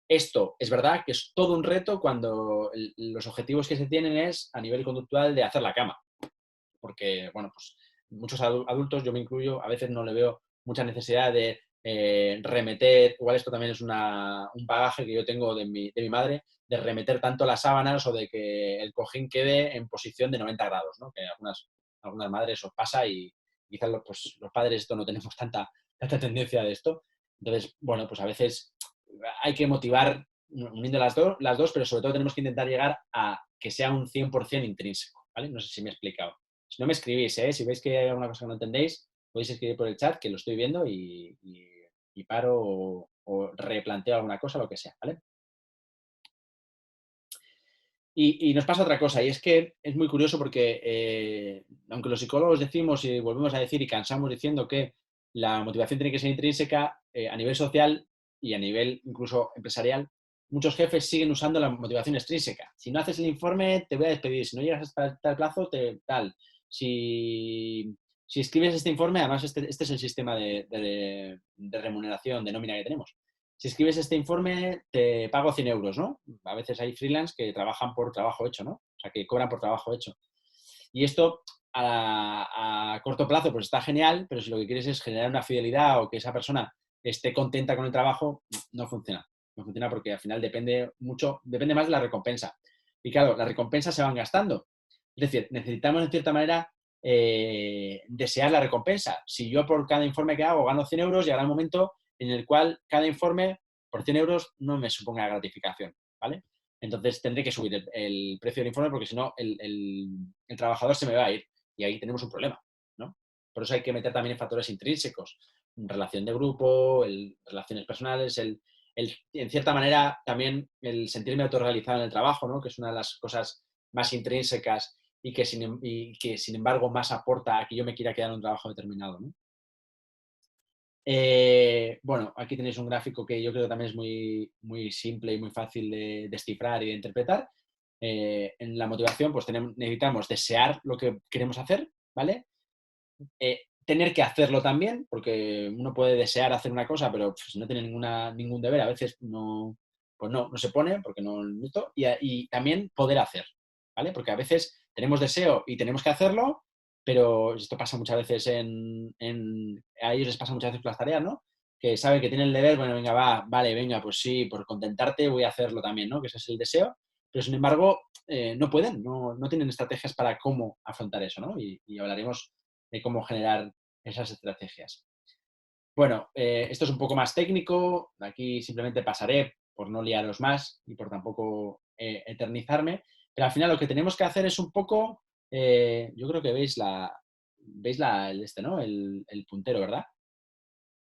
Esto es verdad que es todo un reto cuando los objetivos que se tienen es a nivel conductual de hacer la cama. Porque, bueno, pues muchos adultos, yo me incluyo, a veces no le veo mucha necesidad de remeter, igual esto también es un bagaje que yo tengo de mi madre, de remeter tanto las sábanas o de que el cojín quede en posición de 90 grados, ¿no? Que a algunas madres os pasa y quizás los padres esto no tenemos tanta tendencia de esto. Entonces, bueno, pues a veces hay que motivar uniendo las dos, pero sobre todo tenemos que intentar llegar a que sea un 100% intrínseco, ¿vale? No sé si me he explicado. Si no me escribís, ¿eh? Si veis que hay alguna cosa que no entendéis, podéis escribir por el chat, que lo estoy viendo y paro o replanteo alguna cosa, lo que sea, ¿vale? Y nos pasa otra cosa, y es que es muy curioso porque, aunque los psicólogos decimos y volvemos a decir y cansamos diciendo que la motivación tiene que ser intrínseca, a nivel social y a nivel incluso empresarial, muchos jefes siguen usando la motivación extrínseca. Si no haces el informe, te voy a despedir. Si no llegas hasta tal plazo, tal. Si escribes este informe, además este es el sistema de remuneración, de nómina que tenemos. Si escribes este informe, te pago 100 euros, ¿no? A veces hay freelance que trabajan por trabajo hecho, ¿no? O sea, que cobran por trabajo hecho. Y esto a corto plazo pues está genial, pero si lo que quieres es generar una fidelidad o que esa persona esté contenta con el trabajo, no funciona. No funciona porque al final depende más de la recompensa. Y claro, las recompensas se van gastando. Es decir, necesitamos en cierta manera desear la recompensa. Si yo por cada informe que hago gano 100 euros, llegará un momento en el cual cada informe por 100 euros no me suponga gratificación, ¿vale? Entonces tendré que subir el precio del informe porque si no el trabajador se me va a ir y ahí tenemos un problema, ¿no? Por eso hay que meter también factores intrínsecos, relación de grupo, relaciones personales, en cierta manera también el sentirme autorrealizado en el trabajo, ¿no? Que es una de las cosas más intrínsecas y que sin embargo más aporta a que yo me quiera quedar en un trabajo determinado, ¿no? Bueno, aquí tenéis un gráfico que yo creo que también es muy, muy simple y muy fácil de descifrar y de interpretar. En la motivación, pues necesitamos desear lo que queremos hacer, ¿vale? Tener que hacerlo también, porque uno puede desear hacer una cosa, pero si no tiene ningún deber, a veces no, pues no se pone, porque no y también poder hacer, ¿vale? Porque a veces tenemos deseo y tenemos que hacerlo, pero esto pasa muchas veces a ellos les pasa muchas veces con las tareas, ¿no? Que saben que tienen el deber, bueno, venga, vale, venga, pues sí, por contentarte voy a hacerlo también, ¿no? Que ese es el deseo, pero sin embargo no pueden, no tienen estrategias para cómo afrontar eso, ¿no? Y hablaremos de cómo generar esas estrategias. Bueno, esto es un poco más técnico, aquí simplemente pasaré por no liaros más y por tampoco eternizarme, pero al final lo que tenemos que hacer es un poco, yo creo que ¿no? El puntero, ¿verdad?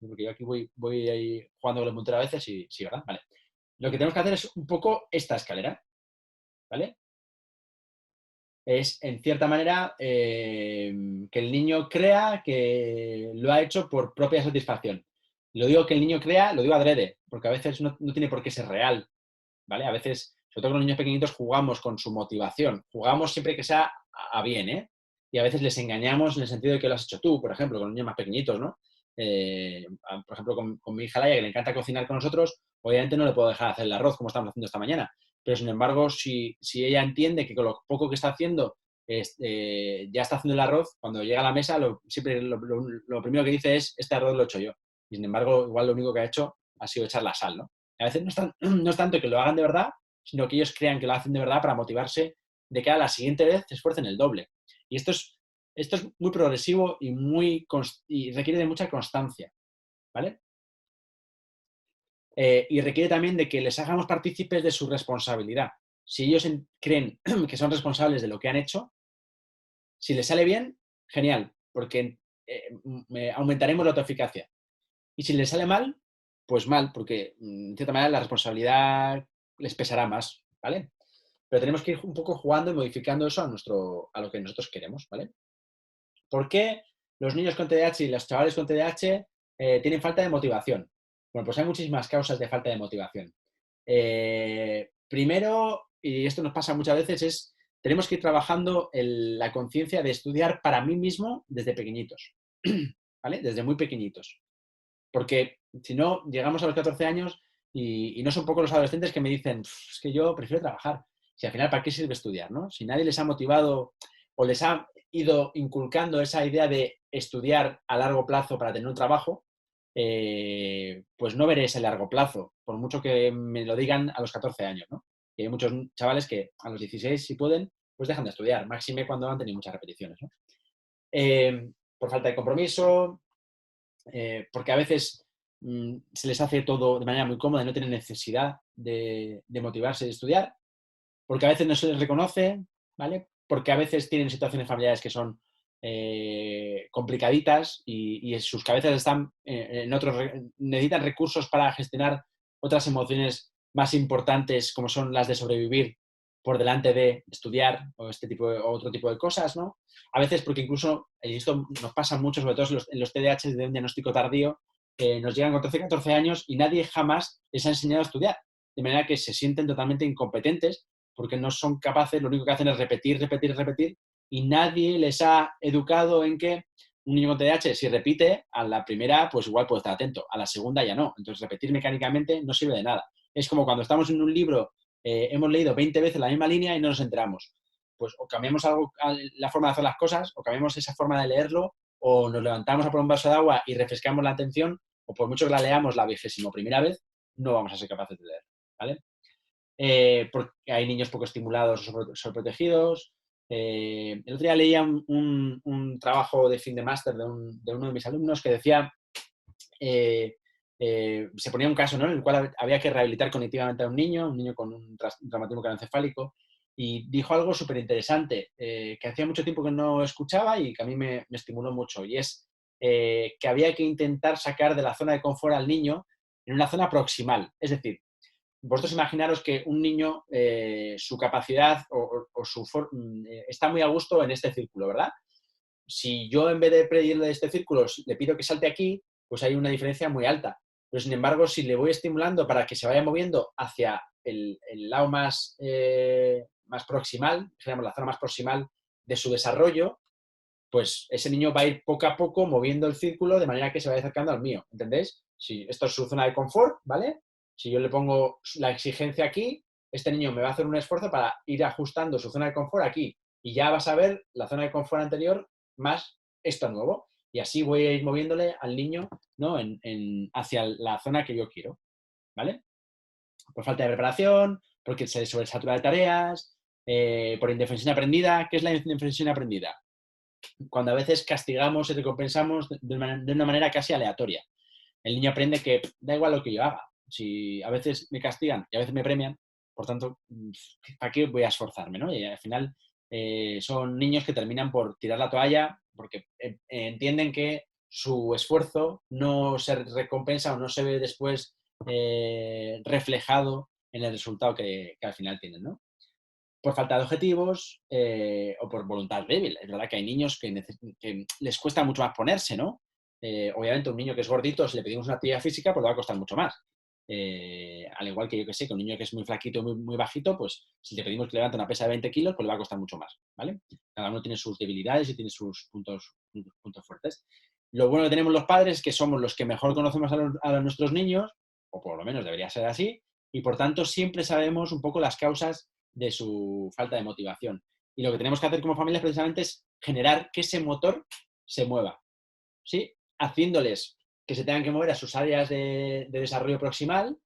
Porque yo aquí voy ahí jugando con el puntero a veces y sí, ¿verdad? Vale. Lo que tenemos que hacer es un poco esta escalera, ¿vale? Es, en cierta manera, que el niño crea que lo ha hecho por propia satisfacción. Lo digo que el niño crea, lo digo adrede, porque a veces no tiene por qué ser real, ¿vale? A veces, sobre todo con los niños pequeñitos, jugamos con su motivación. Jugamos siempre que sea a bien, ¿eh? Y a veces les engañamos en el sentido de que lo has hecho tú, por ejemplo, con los niños más pequeñitos, ¿no? Por ejemplo, con mi hija Laia, que le encanta cocinar con nosotros, obviamente no le puedo dejar hacer el arroz como estamos haciendo esta mañana. Pero, sin embargo, si ella entiende que con lo poco que está haciendo ya está haciendo el arroz, cuando llega a la mesa, siempre lo primero que dice es, este arroz lo he hecho yo. Y, sin embargo, igual lo único que ha hecho ha sido echar la sal, ¿no? A veces no es tanto que lo hagan de verdad, sino que ellos crean que lo hacen de verdad para motivarse de que a la siguiente vez se esfuercen el doble. Y esto es muy progresivo y requiere de mucha constancia, ¿vale? Y requiere también de que les hagamos partícipes de su responsabilidad. Si ellos creen que son responsables de lo que han hecho, si les sale bien, genial, porque aumentaremos la autoeficacia. Y si les sale mal, pues mal, porque de cierta manera la responsabilidad les pesará más, ¿vale? Pero tenemos que ir un poco jugando y modificando eso a lo que nosotros queremos, ¿vale? ¿Por qué los niños con TDAH y los chavales con TDAH tienen falta de motivación? Bueno, pues hay muchísimas causas de falta de motivación. Primero, y esto nos pasa muchas veces, tenemos que ir trabajando la conciencia de estudiar para mí mismo desde pequeñitos, ¿vale? Desde muy pequeñitos. Porque si no, llegamos a los 14 años y no son pocos los adolescentes que me dicen, es que yo prefiero trabajar. Si al final, ¿para qué sirve estudiar? ¿No? Si nadie les ha motivado o les ha ido inculcando esa idea de estudiar a largo plazo para tener un trabajo, pues no veré ese largo plazo, por mucho que me lo digan a los 14 años, ¿no? Y hay muchos chavales que a los 16, si pueden, pues dejan de estudiar, máxime cuando han tenido muchas repeticiones, ¿no? Por falta de compromiso, porque a veces se les hace todo de manera muy cómoda y no tienen necesidad de motivarse y de estudiar, porque a veces no se les reconoce, ¿vale? Porque a veces tienen situaciones familiares que son complicaditas y sus cabezas están necesitan recursos para gestionar otras emociones más importantes como son las de sobrevivir por delante de estudiar o otro tipo de cosas, ¿no? A veces porque incluso, y esto nos pasa mucho, sobre todo en los TDAH de un diagnóstico tardío, nos llegan con 13, 14 años y nadie jamás les ha enseñado a estudiar, de manera que se sienten totalmente incompetentes porque no son capaces, lo único que hacen es repetir, repetir, repetir, y nadie les ha educado en que un niño con TDAH, si repite, a la primera, pues igual puede estar atento, a la segunda ya no. Entonces, repetir mecánicamente no sirve de nada. Es como cuando estamos en un libro, hemos leído 20 veces la misma línea y no nos enteramos. Pues o cambiamos la forma de hacer las cosas, o cambiamos esa forma de leerlo, o nos levantamos a por un vaso de agua y refrescamos la atención, o por mucho que la leamos la 21ª vez, no vamos a ser capaces de leer, ¿vale? Porque hay niños poco estimulados o sobreprotegidos, El otro día leía un trabajo de fin de máster de uno de mis alumnos que decía, se ponía un caso, ¿no?, en el cual había que rehabilitar cognitivamente a un niño con un traumatismo craneoencefálico, y dijo algo súper interesante, que hacía mucho tiempo que no escuchaba y que a mí me estimuló mucho, y es que había que intentar sacar de la zona de confort al niño en una zona proximal. Es decir, vosotros imaginaros que un niño, su capacidad está muy a gusto en este círculo, ¿verdad? Si yo, en vez de pedirle de este círculo, le pido que salte aquí, pues hay una diferencia muy alta. Pero, sin embargo, si le voy estimulando para que se vaya moviendo hacia el lado más proximal, digamos, la zona más proximal de su desarrollo, pues ese niño va a ir poco a poco moviendo el círculo de manera que se vaya acercando al mío, ¿entendéis? Si esto es su zona de confort, ¿vale? Si yo le pongo la exigencia aquí, este niño me va a hacer un esfuerzo para ir ajustando su zona de confort aquí, y ya vas a ver la zona de confort anterior más esto nuevo, y así voy a ir moviéndole al niño, ¿no?, hacia la zona que yo quiero, ¿vale? Por falta de preparación, porque se sobresatura de tareas, por indefensión aprendida. ¿Qué es la indefensión aprendida? Cuando a veces castigamos y recompensamos de una manera casi aleatoria. El niño aprende que da igual lo que yo haga. Si a veces me castigan y a veces me premian, por tanto, ¿para qué voy a esforzarme, no? Y al final son niños que terminan por tirar la toalla porque entienden que su esfuerzo no se recompensa o no se ve después reflejado en el resultado que al final tienen, ¿no? Por falta de objetivos o por voluntad débil. Es verdad que hay niños que les cuesta mucho más ponerse, ¿no? Obviamente, un niño que es gordito, si le pedimos una actividad física, pues le va a costar mucho más. Al igual que yo que sé, que un niño que es muy flaquito, muy, muy bajito, pues si le pedimos que levante una pesa de 20 kilos, pues le va a costar mucho más, ¿vale? Cada uno tiene sus debilidades y tiene sus puntos fuertes. Lo bueno que tenemos los padres es que somos los que mejor conocemos a nuestros niños, o por lo menos debería ser así, y por tanto siempre sabemos un poco las causas de su falta de motivación. Y lo que tenemos que hacer como familia precisamente es generar que ese motor se mueva, ¿sí? Haciéndoles que se tengan que mover a sus áreas de desarrollo proximal,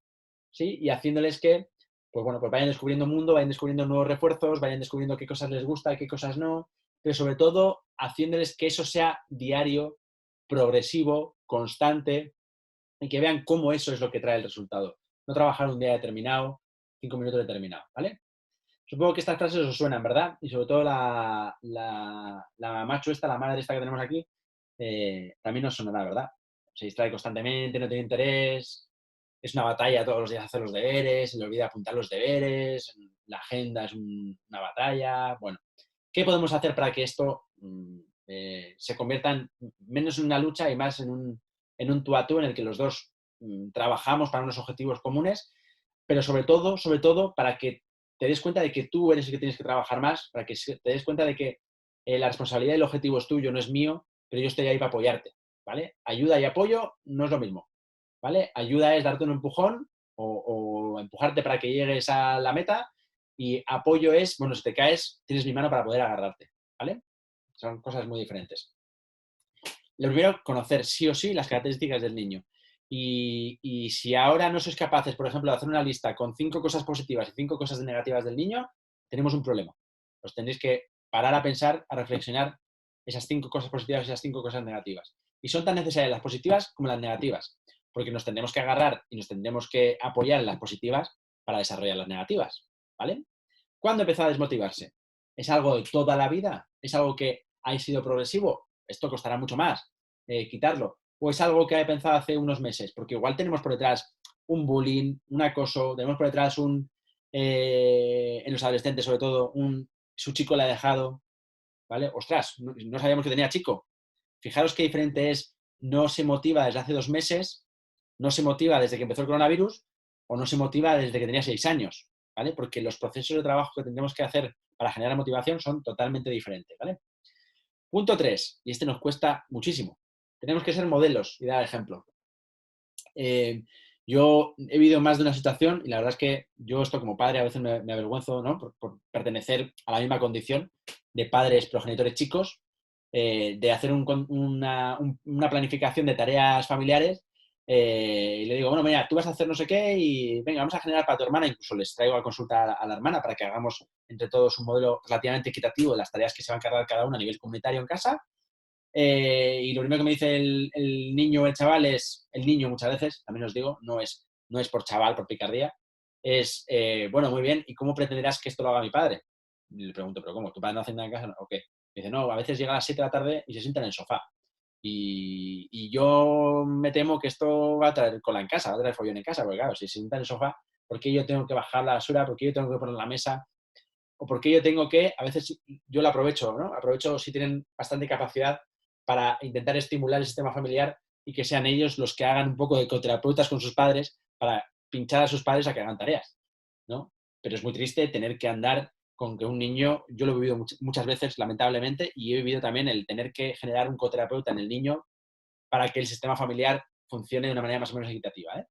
¿sí? Y haciéndoles que, pues bueno, pues vayan descubriendo mundo, vayan descubriendo nuevos refuerzos, vayan descubriendo qué cosas les gusta y qué cosas no, pero sobre todo haciéndoles que eso sea diario, progresivo, constante, y que vean cómo eso es lo que trae el resultado. No trabajar un día determinado, 5 minutos determinados, ¿vale? Supongo que estas frases os suenan, ¿verdad? Y sobre todo la macho esta, la madre esta que tenemos aquí, también nos sonará, ¿verdad? Se distrae constantemente, no tiene interés, es una batalla todos los días hacer los deberes, se le olvida apuntar los deberes, la agenda es una batalla. Bueno, ¿qué podemos hacer para que esto se convierta menos en una lucha y más en un tú a tú en el que los dos trabajamos para unos objetivos comunes, pero sobre todo, para que te des cuenta de que tú eres el que tienes que trabajar más, para que te des cuenta de que la responsabilidad y el objetivo es tuyo, no es mío, pero yo estoy ahí para apoyarte, ¿vale? Ayuda y apoyo no es lo mismo, ¿vale? Ayuda es darte un empujón o empujarte para que llegues a la meta, y apoyo es, bueno, si te caes, tienes mi mano para poder agarrarte, ¿vale? Son cosas muy diferentes. Lo primero, conocer sí o sí las características del niño. Y si ahora no sois capaces, por ejemplo, de hacer una lista con 5 cosas positivas y 5 cosas negativas del niño, tenemos un problema. Os tendréis que parar a pensar, a reflexionar esas 5 cosas positivas y esas 5 cosas negativas. Y son tan necesarias las positivas como las negativas, porque nos tendremos que agarrar y nos tendremos que apoyar en las positivas para desarrollar las negativas, ¿vale? ¿Cuándo empezó a desmotivarse? ¿Es algo de toda la vida? ¿Es algo que ha sido progresivo? Esto costará mucho más quitarlo. ¿O es algo que he pensado hace unos meses? Porque igual tenemos por detrás un bullying, un acoso, tenemos por detrás en los adolescentes sobre todo, su chico le ha dejado, ¿vale? Ostras, no sabíamos que tenía chico. Fijaros qué diferente es: no se motiva desde hace 2 meses, no se motiva desde que empezó el coronavirus, o no se motiva desde que tenía 6 años, ¿vale? Porque los procesos de trabajo que tendremos que hacer para generar motivación son totalmente diferentes, ¿vale? Punto 3, y este nos cuesta muchísimo. Tenemos que ser modelos y dar ejemplo. Yo he vivido más de una situación, y la verdad es que yo esto como padre a veces me avergüenzo, ¿no?, por pertenecer a la misma condición de padres progenitores chicos, de hacer una planificación de tareas familiares y le digo, bueno, mira, tú vas a hacer no sé qué y venga, vamos a generar para tu hermana. Incluso les traigo a consulta a la hermana para que hagamos entre todos un modelo relativamente equitativo de las tareas que se va a encargar cada uno a nivel comunitario en casa. Y lo primero que me dice el niño o el chaval es, el niño muchas veces, también os digo, no es por chaval, por picardía, es, bueno, muy bien, ¿y cómo pretenderás que esto lo haga mi padre? Y le pregunto, ¿pero cómo? ¿Tu padre no hace nada en casa o qué? Me dice, no, a veces llega a las 7 de la tarde y se sienta en el sofá. Y yo me temo que esto va a traer cola en casa, va a traer follón en casa, porque claro, si se sienta en el sofá, ¿por qué yo tengo que bajar la basura? ¿Por qué yo tengo que poner la mesa? ¿O por qué yo tengo que, a veces yo lo aprovecho, ¿no? Aprovecho si tienen bastante capacidad para intentar estimular el sistema familiar y que sean ellos los que hagan un poco de coterapeutas con sus padres para pinchar a sus padres a que hagan tareas, ¿no? Pero es muy triste tener que andar con que un niño, yo lo he vivido muchas veces lamentablemente y he vivido también el tener que generar un coterapeuta en el niño para que el sistema familiar funcione de una manera más o menos equitativa, ¿eh?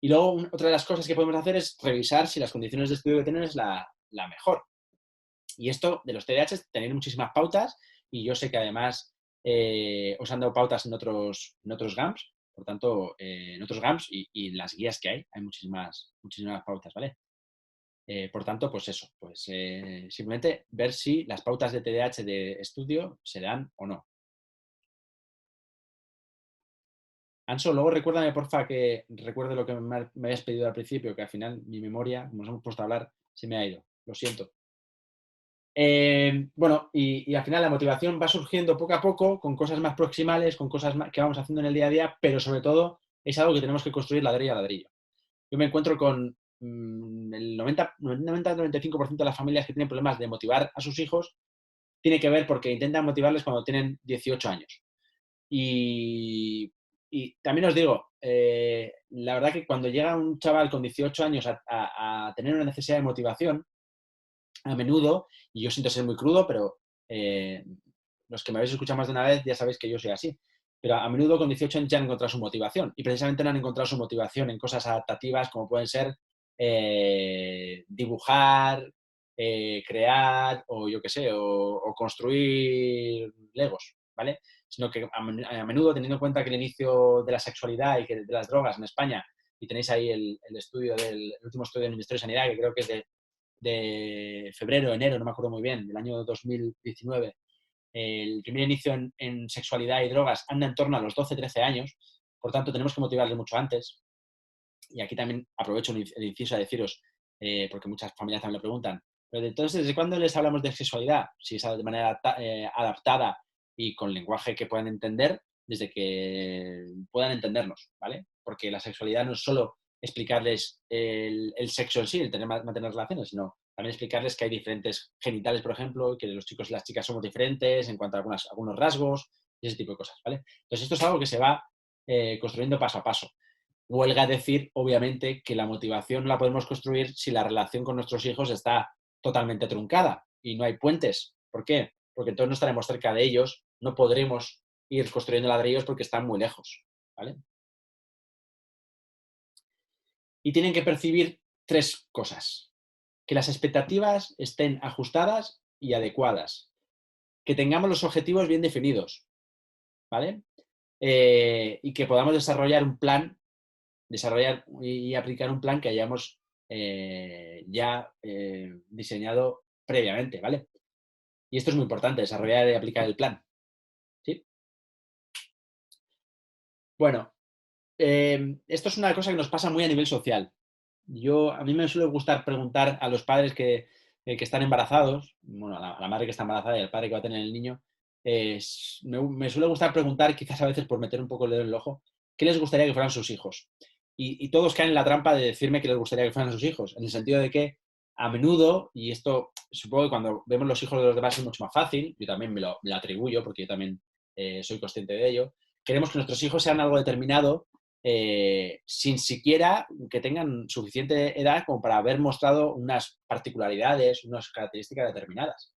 Y luego, otra de las cosas que podemos hacer es revisar si las condiciones de estudio que tienen es la mejor. Y esto de los TDAH tenéis muchísimas pautas y yo sé que además os han dado pautas en otros GAMS, por tanto, en otros GAMS y en las guías que hay muchísimas pautas, ¿vale? Por tanto, pues eso, pues simplemente ver si las pautas de TDAH de estudio se dan o no. Anso, luego recuérdame, porfa, que recuerde lo que me habías pedido al principio, que al final mi memoria, como nos hemos puesto a hablar, se me ha ido. Lo siento. Bueno, y al final la motivación va surgiendo poco a poco, con cosas más proximales, con cosas que vamos haciendo en el día a día, pero sobre todo es algo que tenemos que construir ladrillo a ladrillo. Yo me encuentro con el 90-95% de las familias que tienen problemas de motivar a sus hijos, tiene que ver porque intentan motivarles cuando tienen 18 años. Y también os digo, la verdad que cuando llega un chaval con 18 años a tener una necesidad de motivación, a menudo, y yo siento ser muy crudo, pero los que me habéis escuchado más de una vez ya sabéis que yo soy así. Pero a menudo con 18 años ya han encontrado su motivación. Y precisamente no han encontrado su motivación en cosas adaptativas como pueden ser dibujar, crear o yo qué sé, o construir Legos, ¿vale? Sino que a menudo, teniendo en cuenta que el inicio de la sexualidad y que de las drogas en España, y tenéis ahí el estudio el último estudio del Ministerio de Sanidad, que creo que es de febrero, enero, no me acuerdo muy bien, del año 2019, el primer inicio en sexualidad y drogas anda en torno a los 12-13 años, por tanto tenemos que motivarle mucho antes. Y aquí también aprovecho el inciso a deciros, porque muchas familias también lo preguntan, pero entonces, ¿desde cuándo les hablamos de sexualidad? Si es de manera adaptada y con lenguaje que puedan entender, desde que puedan entendernos, ¿vale? Porque la sexualidad no es solo explicarles el sexo en sí, el mantener relaciones, sino también explicarles que hay diferentes genitales, por ejemplo, que los chicos y las chicas somos diferentes en cuanto a algunos rasgos y ese tipo de cosas, ¿vale? Entonces, esto es algo que se va construyendo paso a paso. Huelga decir, obviamente, que la motivación no la podemos construir si la relación con nuestros hijos está totalmente truncada y no hay puentes. ¿Por qué? Porque entonces no estaremos cerca de ellos, no podremos ir construyendo ladrillos porque están muy lejos, ¿vale? Y tienen que percibir tres cosas. Que las expectativas estén ajustadas y adecuadas. Que tengamos los objetivos bien definidos, ¿vale? Y que podamos desarrollar y aplicar un plan que hayamos ya diseñado previamente, ¿vale? Y esto es muy importante, desarrollar y aplicar el plan, ¿sí? Bueno, esto es una cosa que nos pasa muy a nivel social. A mí me suele gustar preguntar a los padres que están embarazados, bueno, a la madre que está embarazada y al padre que va a tener el niño, me suele gustar preguntar, quizás a veces por meter un poco el dedo en el ojo, ¿qué les gustaría que fueran sus hijos? Y todos caen en la trampa de decirme que les gustaría que fueran sus hijos, en el sentido de que a menudo, y esto supongo que cuando vemos los hijos de los demás es mucho más fácil, yo también me lo atribuyo porque yo también soy consciente de ello, queremos que nuestros hijos sean algo determinado sin siquiera que tengan suficiente edad como para haber mostrado unas particularidades, unas características determinadas.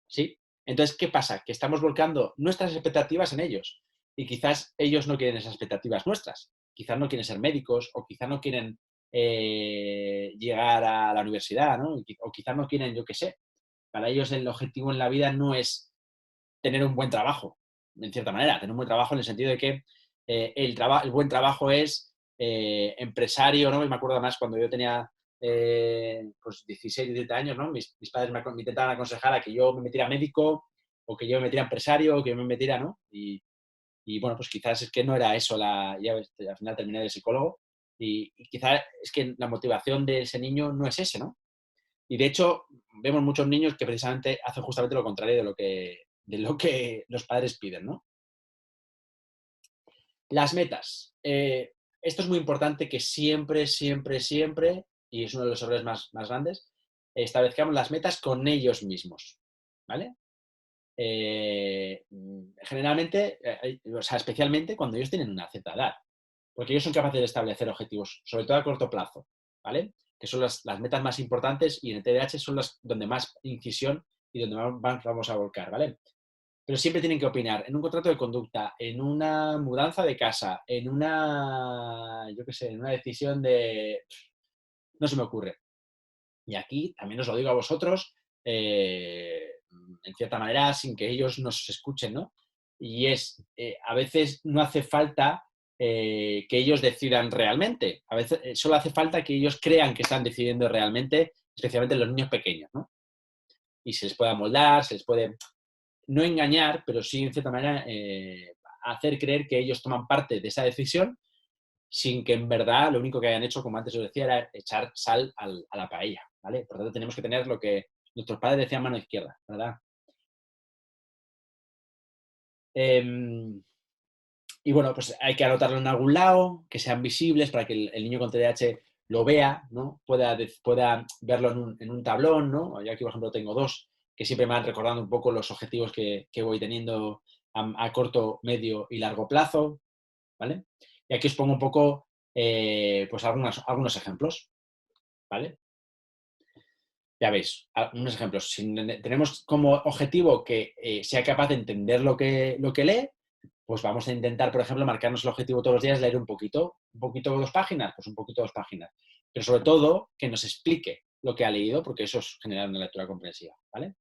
¿Sí? Entonces, ¿qué pasa? Que estamos volcando nuestras expectativas en ellos y quizás ellos no quieren esas expectativas nuestras. Quizás no quieren ser médicos o quizás no quieren llegar a la universidad, ¿no? O quizás no quieren, yo qué sé. Para ellos el objetivo en la vida no es tener un buen trabajo, en cierta manera, tener un buen trabajo en el sentido de que el buen trabajo es empresario, ¿no? Me acuerdo además cuando yo tenía pues 16, 17 años, ¿no? Mis padres me intentaban aconsejar a que yo me metiera médico o que yo me metiera empresario o que yo me metiera, ¿no? Y bueno, pues quizás es que no era eso, ya al final terminé de psicólogo y quizás es que la motivación de ese niño no es ese, ¿no? Y de hecho, vemos muchos niños que precisamente hacen justamente lo contrario de lo que los padres piden, ¿no? Las metas. Esto es muy importante que siempre, siempre, siempre, y es uno de los errores más grandes, establezcamos las metas con ellos mismos, ¿vale? Generalmente, o sea, especialmente cuando ellos tienen una cierta edad, porque ellos son capaces de establecer objetivos, sobre todo a corto plazo, ¿vale? Que son las metas más importantes y en el TDAH son las donde más incisión y donde más vamos a volcar, ¿vale? Pero siempre tienen que opinar en un contrato de conducta, en una mudanza de casa, en una, yo qué sé, en una decisión de... No se me ocurre. Y aquí también os lo digo a vosotros, en cierta manera, sin que ellos nos escuchen, ¿no? Y es, a veces no hace falta que ellos decidan realmente. A veces solo hace falta que ellos crean que están decidiendo realmente, especialmente los niños pequeños, ¿no? Y se les pueda moldar, se les puede no engañar, pero sí, en cierta manera, hacer creer que ellos toman parte de esa decisión sin que en verdad lo único que hayan hecho, como antes os decía, era echar sal a la paella, ¿vale? Por lo tanto, tenemos que tener lo que nuestros padres decían mano izquierda, ¿verdad? Eh, y bueno, pues hay que anotarlo en algún lado, que sean visibles para que el niño con TDAH lo vea, ¿no? Pueda verlo en un tablón, ¿no? Yo aquí, por ejemplo, tengo dos que siempre me van recordando un poco los objetivos que voy teniendo a corto, medio y largo plazo, ¿vale? Y aquí os pongo un poco, pues algunos ejemplos, ¿vale? Ya veis, unos ejemplos. Si tenemos como objetivo que sea capaz de entender lo que lee, pues vamos a intentar, por ejemplo, marcarnos el objetivo todos los días, leer un poquito 2 páginas, pues un poquito 2 páginas. Pero sobre todo, que nos explique lo que ha leído, porque eso es generar una lectura comprensiva, ¿vale?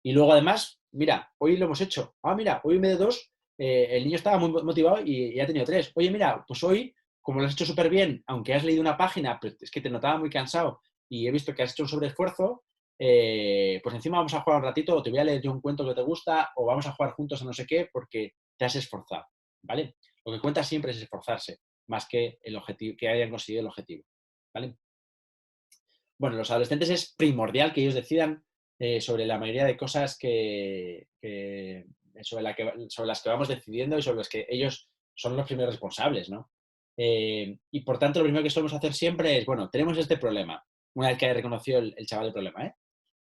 Y luego, además, mira, hoy lo hemos hecho. Ah, mira, hoy en vez de 2, el niño estaba muy motivado y ha tenido 3. Oye, mira, pues hoy, como lo has hecho súper bien, aunque has leído una página, pero es que te notaba muy cansado y he visto que has hecho un sobreesfuerzo, pues encima vamos a jugar un ratito, o te voy a leer yo un cuento que te gusta, o vamos a jugar juntos a no sé qué, porque te has esforzado, ¿vale? Lo que cuenta siempre es esforzarse, más que el objetivo, que hayan conseguido el objetivo, ¿vale? Bueno, los adolescentes es primordial que ellos decidan sobre la mayoría de cosas sobre las que vamos decidiendo y sobre las que ellos son los primeros responsables, ¿no? Y por tanto, lo primero que solemos hacer siempre es, bueno, tenemos este problema, una vez que haya reconocido el chaval el problema,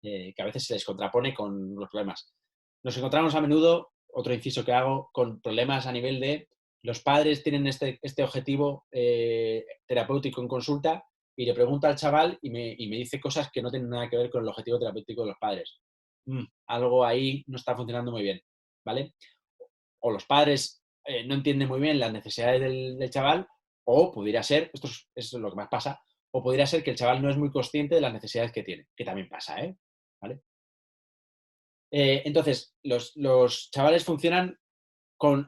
que a veces se les contrapone con los problemas. Nos encontramos a menudo, otro inciso que hago, con problemas a nivel de los padres tienen este objetivo terapéutico en consulta y le pregunto al chaval y me dice cosas que no tienen nada que ver con el objetivo terapéutico de los padres. Algo ahí no está funcionando muy bien, ¿vale? O los padres no entienden muy bien las necesidades del chaval, o pudiera ser, esto es lo que más pasa, o podría ser que el chaval no es muy consciente de las necesidades que tiene, que también pasa, ¿eh? ¿Vale? Entonces, los chavales funcionan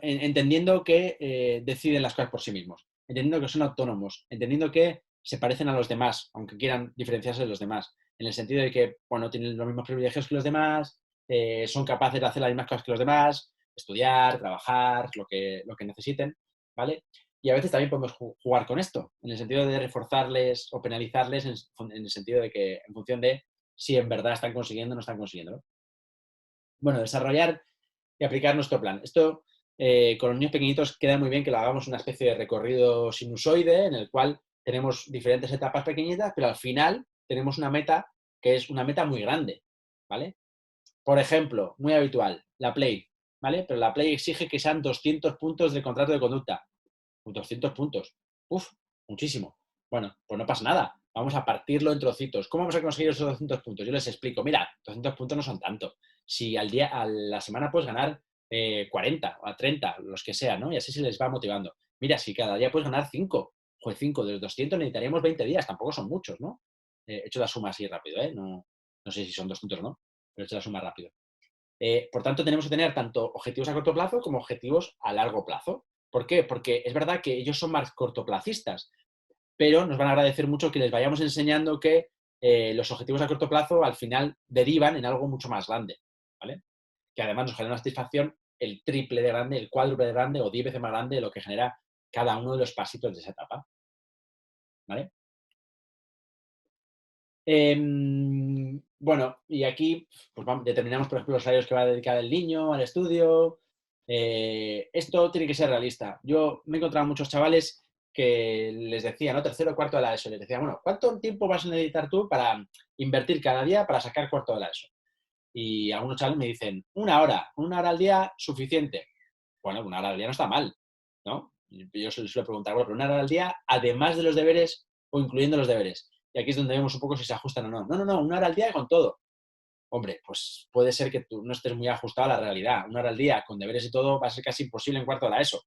entendiendo que deciden las cosas por sí mismos, entendiendo que son autónomos, entendiendo que se parecen a los demás, aunque quieran diferenciarse de los demás, en el sentido de que, bueno, tienen los mismos privilegios que los demás, son capaces de hacer las mismas cosas que los demás, estudiar, trabajar, lo que necesiten, ¿vale? Y a veces también podemos jugar con esto, en el sentido de reforzarles o penalizarles en el sentido de que, en función de si en verdad están consiguiendo o no están consiguiendo, ¿no? Bueno, desarrollar y aplicar nuestro plan. Esto con los niños pequeñitos queda muy bien que lo hagamos una especie de recorrido sinusoide en el cual tenemos diferentes etapas pequeñitas, pero al final tenemos una meta que es una meta muy grande, ¿vale? Por ejemplo, muy habitual, la Play, ¿vale? Pero la Play exige que sean 200 puntos de contrato de conducta. 200 puntos. Uf, muchísimo. Bueno, pues no pasa nada. Vamos a partirlo en trocitos. ¿Cómo vamos a conseguir esos 200 puntos? Yo les explico, mira, 200 puntos no son tanto. Si a la semana puedes ganar 40 o a 30, los que sean, ¿no? Y así se les va motivando. Mira, si cada día puedes ganar 5, pues 5 de los 200 necesitaríamos 20 días, tampoco son muchos, ¿no? He hecho la suma así rápido, ¿eh? No sé si son 200 o no, pero he hecho la suma rápido. Por tanto, tenemos que tener tanto objetivos a corto plazo como objetivos a largo plazo. ¿Por qué? Porque es verdad que ellos son más cortoplacistas, pero nos van a agradecer mucho que les vayamos enseñando que los objetivos a corto plazo al final derivan en algo mucho más grande, ¿vale? Que además nos genera una satisfacción el triple de grande, el cuádruple de grande o 10 veces más grande de lo que genera cada uno de los pasitos de esa etapa, ¿vale? Bueno, y aquí pues determinamos, por ejemplo, los horarios que va a dedicar el niño al estudio. Esto tiene que ser realista. Yo me he encontrado muchos chavales que les decía, ¿no? Tercero o cuarto de la ESO. Les decía, bueno, ¿cuánto tiempo vas a necesitar tú para invertir cada día para sacar cuarto de la ESO? Y algunos chavales me dicen, una hora al día suficiente. Bueno, una hora al día no está mal, ¿no? Yo suelo preguntar, bueno, pero una hora al día, además de los deberes o incluyendo los deberes. Y aquí es donde vemos un poco si se ajustan o no. No, una hora al día con todo. Hombre, pues puede ser que tú no estés muy ajustado a la realidad. Una hora al día con deberes y todo va a ser casi imposible en cuarto de la ESO.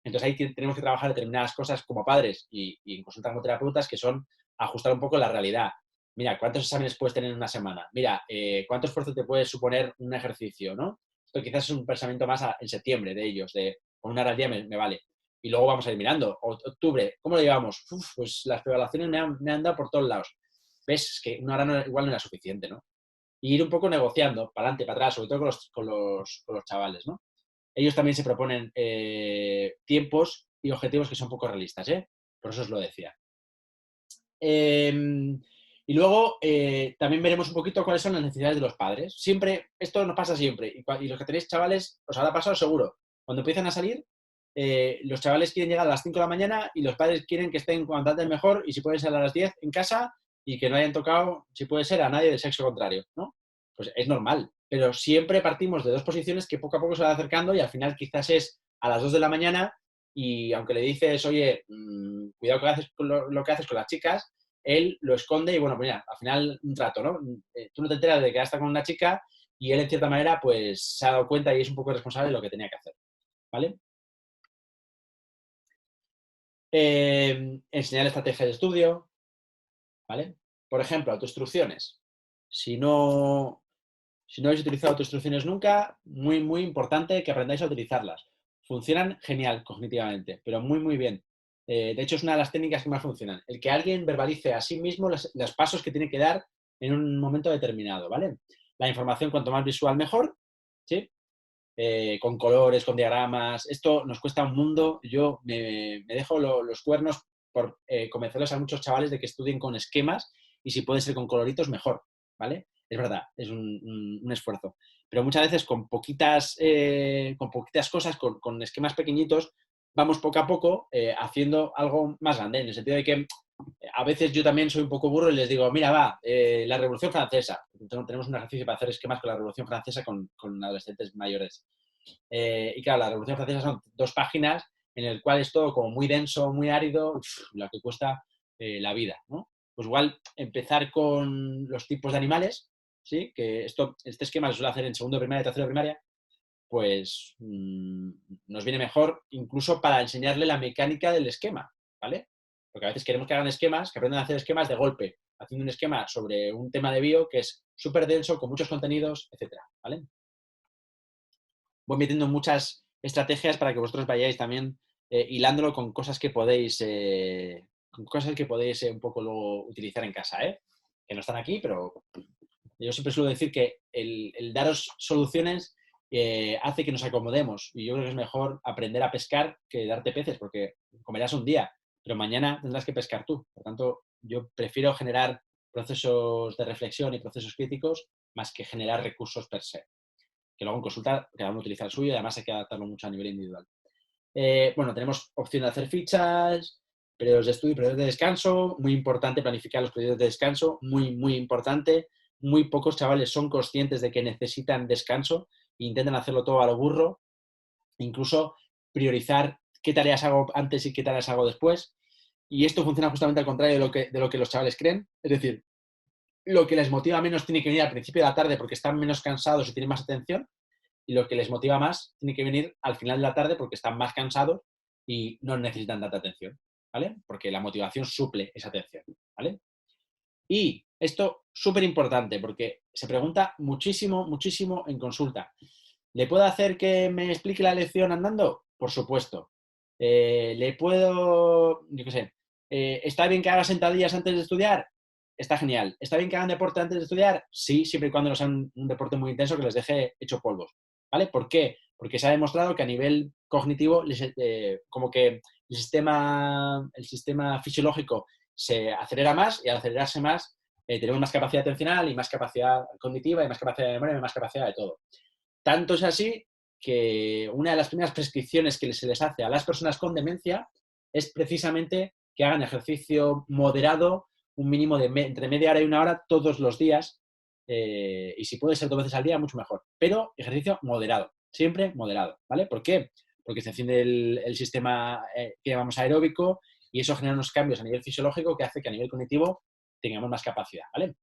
Entonces ahí tenemos que trabajar determinadas cosas como padres y en consulta como terapeutas que son ajustar un poco la realidad. Mira, ¿cuántos exámenes puedes tener en una semana? Mira, ¿cuánto esfuerzo te puede suponer un ejercicio? ¿No? Esto quizás es un pensamiento más en septiembre de ellos, de con una hora al día me vale. Y luego vamos a ir mirando. Octubre, ¿cómo lo llevamos? Pues las evaluaciones me han dado por todos lados. ¿Ves? Que una hora igual no era suficiente, ¿no? Y ir un poco negociando, para adelante, para atrás, sobre todo con los chavales, ¿no? Ellos también se proponen tiempos y objetivos que son poco realistas, ¿eh? Por eso os lo decía. Y luego también veremos un poquito cuáles son las necesidades de los padres. Siempre, esto nos pasa siempre, y los que tenéis chavales, os habrá pasado seguro. Cuando empiezan a salir, los chavales quieren llegar a las 5 de la mañana y los padres quieren que estén cuanto antes mejor y si pueden ser a las 10 en casa y que no hayan tocado, si puede ser, a nadie del sexo contrario, ¿no? Pues es normal, pero siempre partimos de dos posiciones que poco a poco se van acercando y al final quizás es a las 2 de la mañana y aunque le dices, oye, cuidado que haces con lo que haces con las chicas, él lo esconde y bueno, pues mira, al final un trato, ¿no? Tú no te enteras de que está con una chica y él en cierta manera pues se ha dado cuenta y es un poco responsable de lo que tenía que hacer, ¿vale? Enseñar estrategias de estudio, ¿vale? Por ejemplo, autoinstrucciones. Si no, si no habéis utilizado autoinstrucciones nunca, muy importante que aprendáis a utilizarlas. Funcionan genial cognitivamente, pero muy bien. De hecho, es una de las técnicas que más funcionan. El que alguien verbalice a sí mismo los pasos que tiene que dar en un momento determinado, ¿vale? La información, cuanto más visual, mejor, ¿sí? Con colores, con diagramas. Esto nos cuesta un mundo. Yo me dejo los cuernos por convencerles a muchos chavales de que estudien con esquemas y si puede ser con coloritos, mejor, ¿vale? Es verdad, es un esfuerzo. Pero muchas veces con poquitas cosas, con esquemas pequeñitos, vamos poco a poco haciendo algo más grande, en el sentido de que a veces yo también soy un poco burro y les digo, mira, va, la Revolución Francesa. Tenemos un ejercicio para hacer esquemas con la Revolución Francesa con adolescentes mayores. Y claro, la Revolución Francesa son 2 páginas en el cual es todo como muy denso, muy árido, lo que cuesta la vida, ¿no? Pues igual empezar con los tipos de animales, ¿sí? Que este esquema se suele hacer en segundo de primaria y tercero de primaria, pues nos viene mejor incluso para enseñarle la mecánica del esquema, ¿vale? Porque a veces queremos que hagan esquemas, que aprendan a hacer esquemas de golpe, haciendo un esquema sobre un tema de bio que es súper denso, con muchos contenidos, etcétera, ¿vale? Voy metiendo muchas estrategias para que vosotros vayáis también hilándolo con cosas que podéis un poco luego utilizar en casa, ¿eh? Que no están aquí, pero yo siempre suelo decir que el daros soluciones hace que nos acomodemos y yo creo que es mejor aprender a pescar que darte peces porque comerás un día, pero mañana tendrás que pescar tú. Por tanto, yo prefiero generar procesos de reflexión y procesos críticos más que generar recursos per se. Que luego en consulta cada uno utiliza el suyo y además hay que adaptarlo mucho a nivel individual. Bueno, tenemos opción de hacer fichas, periodos de estudio y periodos de descanso. Muy importante planificar los periodos de descanso, muy importante. Muy pocos chavales son conscientes de que necesitan descanso e intentan hacerlo todo a lo burro. Incluso priorizar qué tareas hago antes y qué tareas hago después. Y esto funciona justamente al contrario de lo que los chavales creen. Es decir, lo que les motiva menos tiene que venir al principio de la tarde porque están menos cansados y tienen más atención y lo que les motiva más tiene que venir al final de la tarde porque están más cansados y no necesitan tanta atención, ¿vale? Porque la motivación suple esa atención, ¿vale? Y esto súper importante porque se pregunta muchísimo en consulta. ¿Le puedo hacer que me explique la lección andando? Por supuesto. Le puedo, yo qué sé, ¿está bien que haga sentadillas antes de estudiar? Está genial. ¿Está bien que hagan deporte antes de estudiar? Sí, siempre y cuando no sea un deporte muy intenso que les deje hecho polvos. ¿Vale? ¿Por qué? Porque se ha demostrado que a nivel cognitivo, como que el sistema fisiológico se acelera más y al acelerarse más tenemos más capacidad atencional y más capacidad cognitiva y más capacidad de memoria y más capacidad de todo. Tanto es así que una de las primeras prescripciones que se les hace a las personas con demencia es precisamente que hagan ejercicio moderado, un mínimo de entre media hora y una hora todos los días, y si puede ser 2 veces al día, mucho mejor. Pero ejercicio moderado, siempre moderado, ¿vale? ¿Por qué? Porque se enciende el sistema que llamamos aeróbico y eso genera unos cambios a nivel fisiológico que hace que a nivel cognitivo tengamos más capacidad, ¿vale?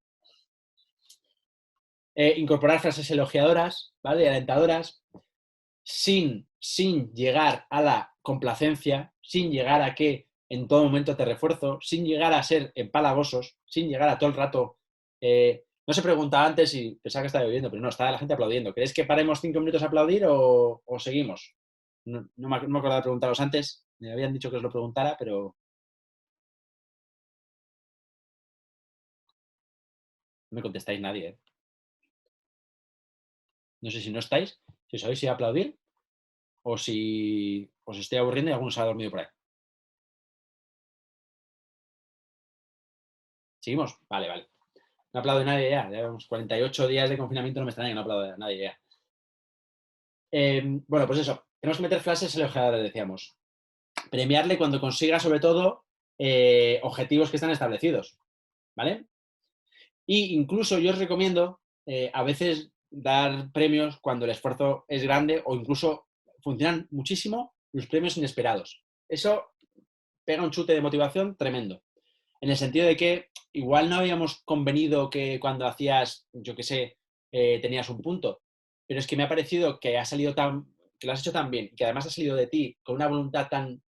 Incorporar frases elogiadoras, ¿vale? Alentadoras, sin llegar a la complacencia, sin llegar a que en todo momento te refuerzo, sin llegar a ser empalagosos, sin llegar a todo el rato. No se preguntaba antes y pensaba que estaba bebiendo, pero no, estaba la gente aplaudiendo. ¿Queréis que paremos 5 minutos a aplaudir o seguimos? No me acordaba de preguntaros antes. Me habían dicho que os lo preguntara, pero no me contestáis nadie, ¿eh? No sé si no estáis, si os habéis ido a aplaudir o si os estoy aburriendo y alguno se ha dormido por ahí. ¿Seguimos? Vale, vale. No aplaude nadie ya. Llevamos 48 días de confinamiento, no me extraña que no aplaude nadie ya. Bueno, pues eso. Tenemos que meter frases elogiadoras, decíamos. Premiarle cuando consiga, sobre todo, objetivos que están establecidos. ¿Vale? Y incluso yo os recomiendo a veces dar premios cuando el esfuerzo es grande o incluso funcionan muchísimo los premios inesperados. Eso pega un chute de motivación tremendo. En el sentido de que igual no habíamos convenido que cuando hacías, yo qué sé, tenías un punto, pero es que me ha parecido que que lo has hecho tan bien, que además ha salido de ti con una voluntad tan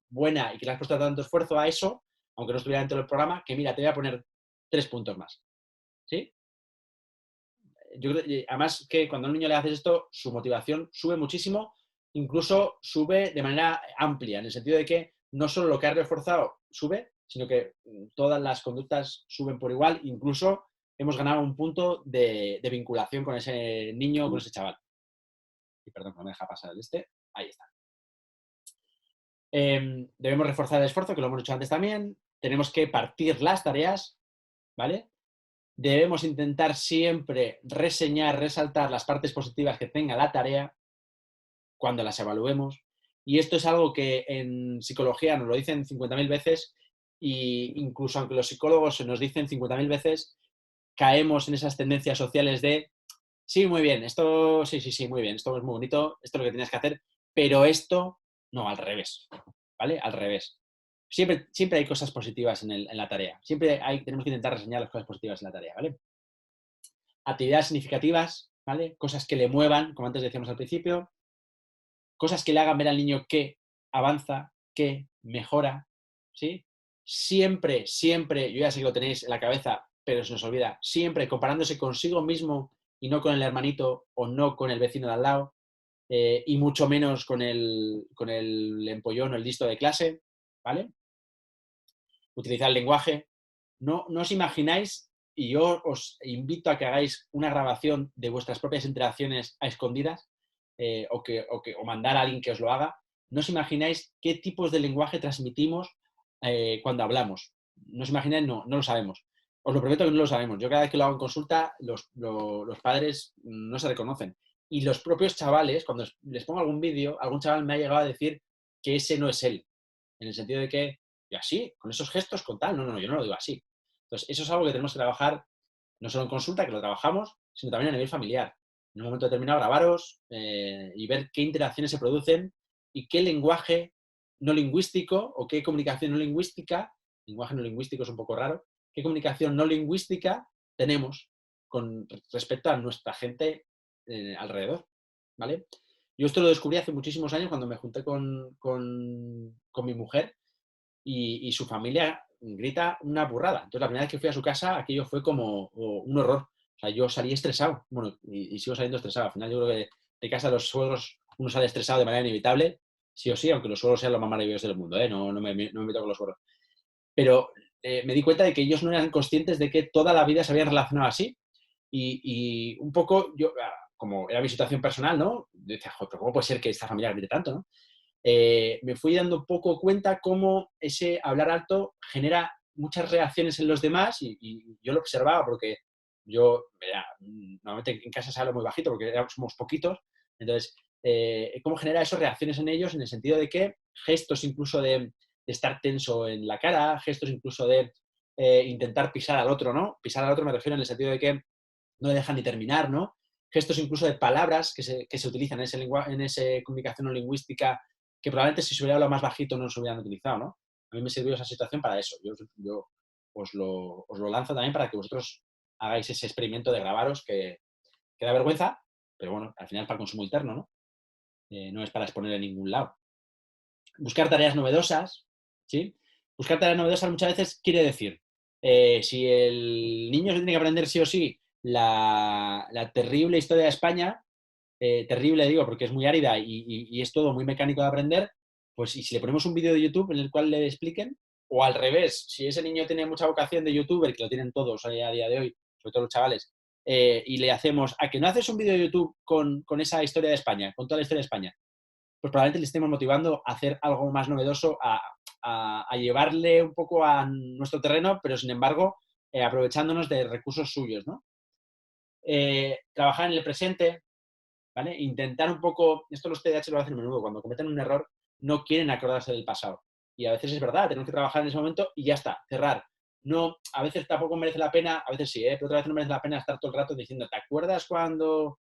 buena y que le has puesto tanto esfuerzo a eso, aunque no estuviera dentro del programa, que mira, te voy a poner 3 puntos más. ¿Sí? Yo creo, además que cuando a un niño le haces esto, su motivación sube muchísimo, incluso sube de manera amplia, en el sentido de que no solo lo que has reforzado sube, sino que todas las conductas suben por igual, incluso hemos ganado un punto de vinculación con ese niño o con ese chaval. Y perdón, no me deja pasar el este. Ahí está. Debemos reforzar el esfuerzo, que lo hemos hecho antes también. Tenemos que partir las tareas, ¿vale? Debemos intentar siempre reseñar, resaltar las partes positivas que tenga la tarea cuando las evaluemos. Y esto es algo que en psicología nos lo dicen 50.000 veces e incluso aunque los psicólogos se nos dicen 50.000 veces, caemos en esas tendencias sociales de sí, muy bien, esto, sí, sí, sí, muy bien, esto es muy bonito, esto es lo que tienes que hacer, pero esto, no, al revés, ¿vale? Al revés. Siempre hay cosas positivas en la tarea. Tenemos que intentar reseñar las cosas positivas en la tarea, ¿vale? Actividades significativas, ¿vale? Cosas que le muevan, como antes decíamos al principio, cosas que le hagan ver al niño que avanza, que mejora, ¿sí? Siempre, siempre, yo ya sé que lo tenéis en la cabeza, pero se nos olvida, siempre comparándose consigo mismo y no con el hermanito o no con el vecino de al lado, y mucho menos con el empollón o el listo de clase, ¿vale? Utilizar el lenguaje. No os imagináis, y yo os invito a que hagáis una grabación de vuestras propias interacciones a escondidas, o mandar a alguien que os lo haga. No os imagináis qué tipos de lenguaje transmitimos cuando hablamos. No os imagináis, no lo sabemos. Os lo prometo que no lo sabemos. Yo cada vez que lo hago en consulta, los padres no se reconocen. Y los propios chavales, cuando les pongo algún vídeo, algún chaval me ha llegado a decir que ese no es él. En el sentido de que, y así, con esos gestos, con tal, no, yo no lo digo así. Entonces, eso es algo que tenemos que trabajar, no solo en consulta, que lo trabajamos, sino también a nivel familiar. En un momento determinado, grabaros y ver qué interacciones se producen y qué lenguaje no lingüístico o qué comunicación no lingüística, lenguaje no lingüístico es un poco raro, qué comunicación no lingüística tenemos con respecto a nuestra gente alrededor, ¿vale? Yo esto lo descubrí hace muchísimos años cuando me junté con mi mujer y su familia grita una burrada. Entonces, la primera vez que fui a su casa, aquello fue como un horror. O sea, yo salí estresado. Bueno, y sigo saliendo estresado. Al final, yo creo que de casa de los suegros uno sale estresado de manera inevitable. sí o sí, aunque los suegros sean los más maravillosos del mundo, ¿eh? No me meto con los suegros. Pero me di cuenta de que ellos no eran conscientes de que toda la vida se habían relacionado así. Y un poco, yo, como era mi situación personal, ¿no? Decía, joder, pero ¿cómo puede ser que esta familia grite tanto, no? Me fui dando un poco cuenta cómo ese hablar alto genera muchas reacciones en los demás y yo lo observaba porque yo, normalmente en casa se habla muy bajito porque somos poquitos, entonces, cómo genera eso reacciones en ellos en el sentido de que gestos incluso de estar tenso en la cara, gestos incluso de intentar pisar al otro, ¿no? Pisar al otro me refiero en el sentido de que no le dejan ni terminar, ¿no? Gestos incluso de palabras que se utilizan en esa comunicación no lingüística que probablemente si se hubiera hablado más bajito no se hubieran utilizado, ¿no? A mí me sirvió esa situación para eso. Yo os lo lanzo también para que vosotros hagáis ese experimento de grabaros que da vergüenza, pero bueno, al final es para consumo interno, ¿no? No es para exponer en ningún lado. Buscar tareas novedosas, ¿sí? Buscar tareas novedosas muchas veces quiere decir, si el niño se tiene que aprender sí o sí la terrible historia de España, terrible digo porque es muy árida y es todo muy mecánico de aprender, pues y si le ponemos un vídeo de YouTube en el cual le expliquen, o al revés, si ese niño tiene mucha vocación de youtuber, que lo tienen todos a día de hoy, sobre todo los chavales, y le hacemos, ¿a que no haces un vídeo de YouTube con esa historia de España, con toda la historia de España? Pues probablemente le estemos motivando a hacer algo más novedoso, a llevarle un poco a nuestro terreno, pero sin embargo, aprovechándonos de recursos suyos, ¿no? Trabajar en el presente, ¿vale? Intentar un poco, esto los TDAH lo hacen a menudo, cuando cometen un error no quieren acordarse del pasado. Y a veces es verdad, tenemos que trabajar en ese momento y ya está, cerrar. No, a veces tampoco merece la pena, a veces sí, pero otra vez no merece la pena estar todo el rato diciendo, ¿te acuerdas cuando...?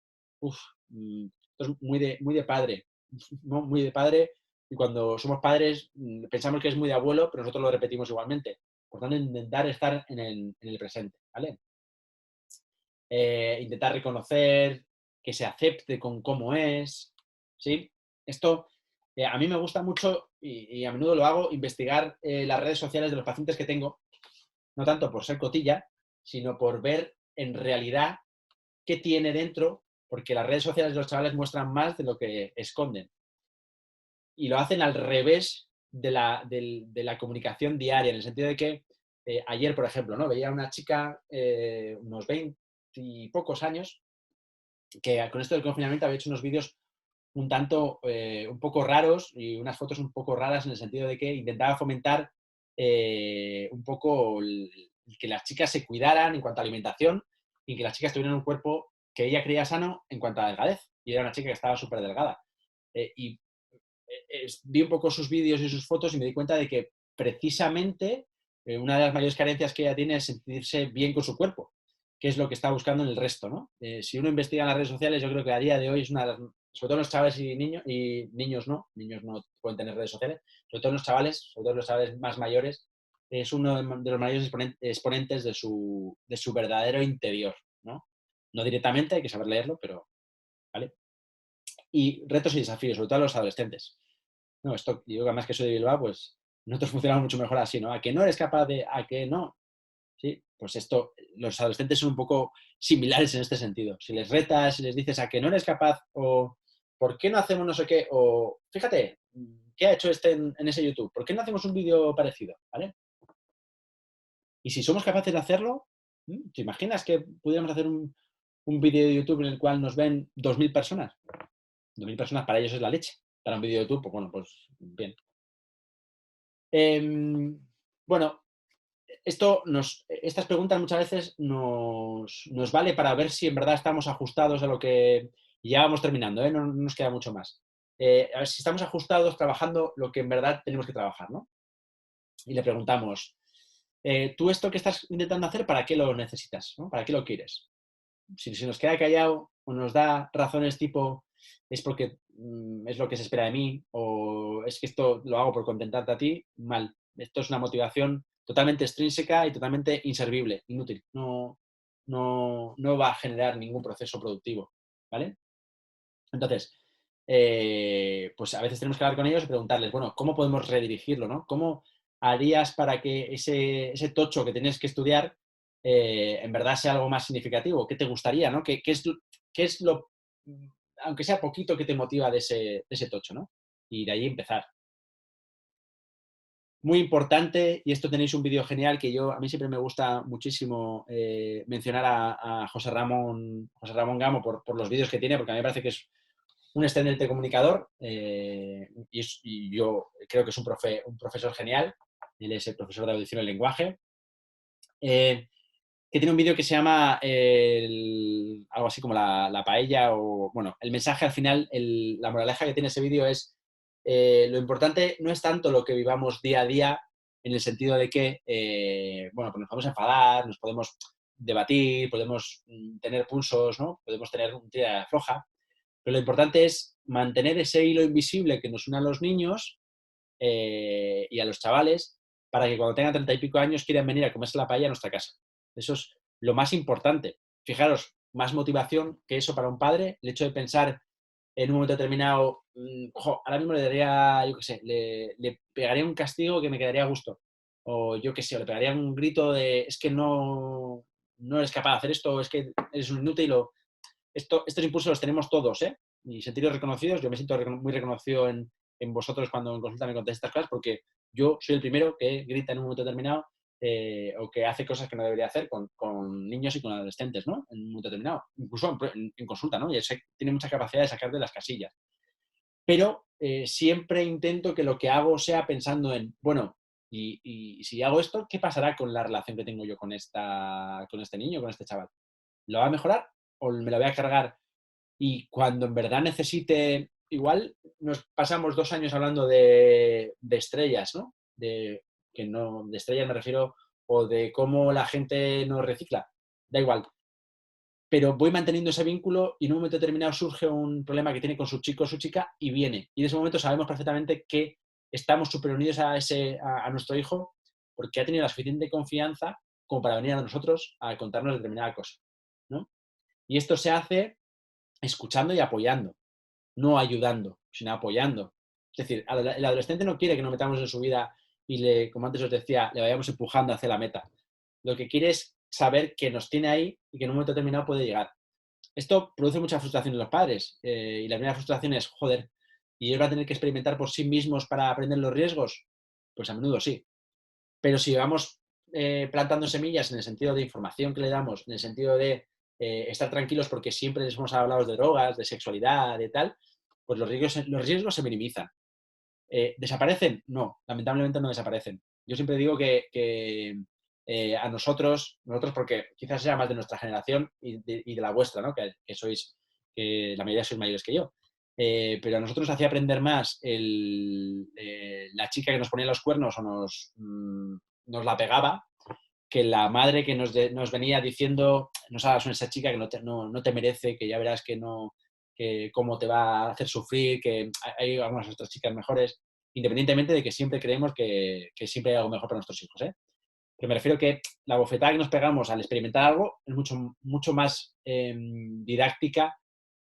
Uf, esto es muy de padre, ¿no? Muy de padre, y cuando somos padres pensamos que es muy de abuelo, pero nosotros lo repetimos igualmente. Por tanto, intentar estar en el presente, ¿vale? Intentar reconocer, que se acepte con cómo es, ¿sí? Esto a mí me gusta mucho y a menudo lo hago, investigar las redes sociales de los pacientes que tengo, no tanto por ser cotilla, sino por ver en realidad qué tiene dentro, porque las redes sociales de los chavales muestran más de lo que esconden. Y lo hacen al revés de la comunicación diaria, en el sentido de que ayer, por ejemplo, ¿no? Veía a una chica, unos 20 y pocos años, que con esto del confinamiento había hecho unos vídeos un poco raros y unas fotos un poco raras en el sentido de que intentaba fomentar un poco que las chicas se cuidaran en cuanto a alimentación y que las chicas tuvieran un cuerpo que ella creía sano en cuanto a delgadez. Y era una chica que estaba súper delgada. Y vi un poco sus vídeos y sus fotos y me di cuenta de que precisamente una de las mayores carencias que ella tiene es sentirse bien con su cuerpo, que es lo que está buscando en el resto, ¿no? Si uno investiga en las redes sociales, yo creo que a día de hoy es una de las, sobre todo los chavales y niños no pueden tener redes sociales, sobre todo los chavales más mayores, es uno de los mayores exponentes de su verdadero interior, ¿no? No directamente, hay que saber leerlo, pero, ¿vale? Y retos y desafíos, sobre todo a los adolescentes. No, esto, yo además que soy de Bilbao, pues nosotros funcionamos mucho mejor así, ¿no? A que no eres capaz de, a que no, ¿sí? Pues esto, los adolescentes son un poco similares en este sentido. Si les retas, si les dices a que no eres capaz, o ¿por qué no hacemos no sé qué? O fíjate, ¿qué ha hecho este en ese YouTube? ¿Por qué no hacemos un vídeo parecido? ¿Vale? Y si somos capaces de hacerlo, ¿te imaginas que pudiéramos hacer un vídeo de YouTube en el cual nos ven 2.000 personas? 2.000 personas para ellos es la leche. Para un vídeo de YouTube, pues bueno, pues bien. Bueno, estas preguntas muchas veces nos vale para ver si en verdad estamos ajustados a lo que ya vamos terminando, ¿eh? No nos queda mucho más. A ver si estamos ajustados trabajando lo que en verdad tenemos que trabajar, ¿no? Y le preguntamos, ¿tú esto que estás intentando hacer, para qué lo necesitas? ¿No? ¿Para qué lo quieres? Si nos queda callado o nos da razones tipo, es porque es lo que se espera de mí, o es que esto lo hago por contentarte a ti, mal. Esto es una motivación totalmente extrínseca y totalmente inservible, inútil. No va a generar ningún proceso productivo, ¿vale? Entonces, pues a veces tenemos que hablar con ellos y preguntarles, bueno, ¿cómo podemos redirigirlo, no? ¿Cómo harías para que ese tocho que tienes que estudiar en verdad sea algo más significativo? ¿Qué te gustaría, no? ¿Qué es lo, aunque sea poquito, que te motiva de ese tocho, no? y de ahí empezar. Muy importante, y esto tenéis un vídeo genial que a mí siempre me gusta muchísimo mencionar a José Ramón Gamo por los vídeos que tiene, porque a mí me parece que es un excelente comunicador y yo creo que es un profesor genial. Él es el profesor de audición y lenguaje. Que tiene un vídeo que se llama algo así como la paella o, bueno, el mensaje al final, la moraleja que tiene ese vídeo es lo importante no es tanto lo que vivamos día a día en el sentido de que, bueno, pues nos podemos enfadar, nos podemos debatir, podemos tener pulsos, ¿no? Podemos tener un tira floja, pero lo importante es mantener ese hilo invisible que nos une a los niños y a los chavales para que cuando tengan 30 y pico años quieran venir a comerse la paella a nuestra casa. Eso es lo más importante. Fijaros, más motivación que eso para un padre, el hecho de pensar en un momento determinado, ahora mismo le daría, yo qué sé, le pegaría un castigo que me quedaría a gusto. O yo qué sé, o le pegaría un grito de es que no eres capaz de hacer esto, o es que eres un inútil, o estos impulsos los tenemos todos, ¿eh? Y sentiros reconocidos, yo me siento muy reconocido en vosotros cuando en consulta me contéis estas cosas, porque yo soy el primero que grita en un momento determinado o que hace cosas que no debería hacer con niños y con adolescentes, ¿no? En un momento determinado, incluso en consulta, ¿no? Y él tiene mucha capacidad de sacar de las casillas. Pero siempre intento que lo que hago sea pensando en, bueno, y si hago esto, ¿qué pasará con la relación que tengo yo con este niño, con este chaval? ¿Lo va a mejorar o me lo voy a cargar? Y cuando en verdad necesite, igual nos pasamos 2 años hablando de estrellas, ¿no? De estrellas me refiero, o de cómo la gente no recicla, da igual. Pero voy manteniendo ese vínculo y en un momento determinado surge un problema que tiene con su chico o su chica y viene. Y en ese momento sabemos perfectamente que estamos súper unidos a nuestro hijo porque ha tenido la suficiente confianza como para venir a nosotros a contarnos determinada cosa, ¿no? Y esto se hace escuchando y apoyando, no ayudando, sino apoyando. Es decir, el adolescente no quiere que nos metamos en su vida y, como antes os decía, le vayamos empujando hacia la meta. Lo que quiere es saber que nos tiene ahí y que en un momento determinado puede llegar. Esto produce mucha frustración en los padres y la primera frustración es, joder, ¿y ellos van a tener que experimentar por sí mismos para aprender los riesgos? Pues a menudo sí. Pero si vamos plantando semillas en el sentido de información que le damos, en el sentido de estar tranquilos porque siempre les hemos hablado de drogas, de sexualidad, de tal, pues los riesgos se minimizan. ¿Desaparecen? No, lamentablemente no desaparecen. Yo siempre digo que a nosotros porque quizás sea más de nuestra generación y de la vuestra, ¿no? Que la mayoría sois mayores que yo. Pero a nosotros nos hacía aprender más la chica que nos ponía los cuernos o nos la pegaba que la madre que nos venía diciendo no hagas con esa chica que no te merece, que ya verás que no, que cómo te va a hacer sufrir, que hay algunas otras chicas mejores, independientemente de que siempre creemos que siempre hay algo mejor para nuestros hijos, ¿eh? Pero me refiero que la bofetada que nos pegamos al experimentar algo es mucho más didáctica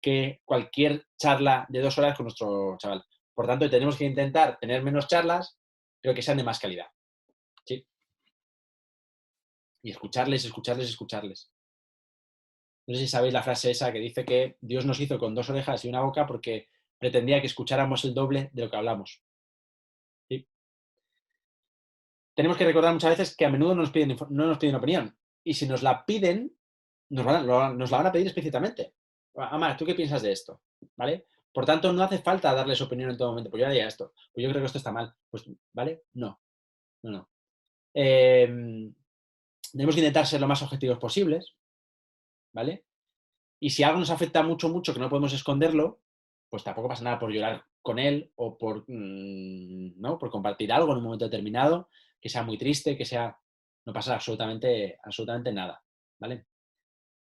que cualquier charla de 2 horas con nuestro chaval. Por tanto, tenemos que intentar tener menos charlas, pero que sean de más calidad. ¿Sí? Y escucharles, escucharles, escucharles. No sé si sabéis la frase esa que dice que Dios nos hizo con 2 orejas y una boca porque pretendía que escucháramos el doble de lo que hablamos. ¿Sí? Tenemos que recordar muchas veces que a menudo no nos piden opinión. Y si nos la piden, nos la van a pedir explícitamente. Amar, ¿tú qué piensas de esto? ¿Vale? Por tanto, no hace falta darles opinión en todo momento. Pues yo haría esto. Pues yo creo que esto está mal. Pues, ¿vale? No. No, no. Tenemos que intentar ser lo más objetivos posibles. ¿Vale? Y si algo nos afecta mucho, mucho, que no podemos esconderlo, pues tampoco pasa nada por llorar con él o ¿no? Por compartir algo en un momento determinado, que sea muy triste, no pasa absolutamente nada, ¿vale?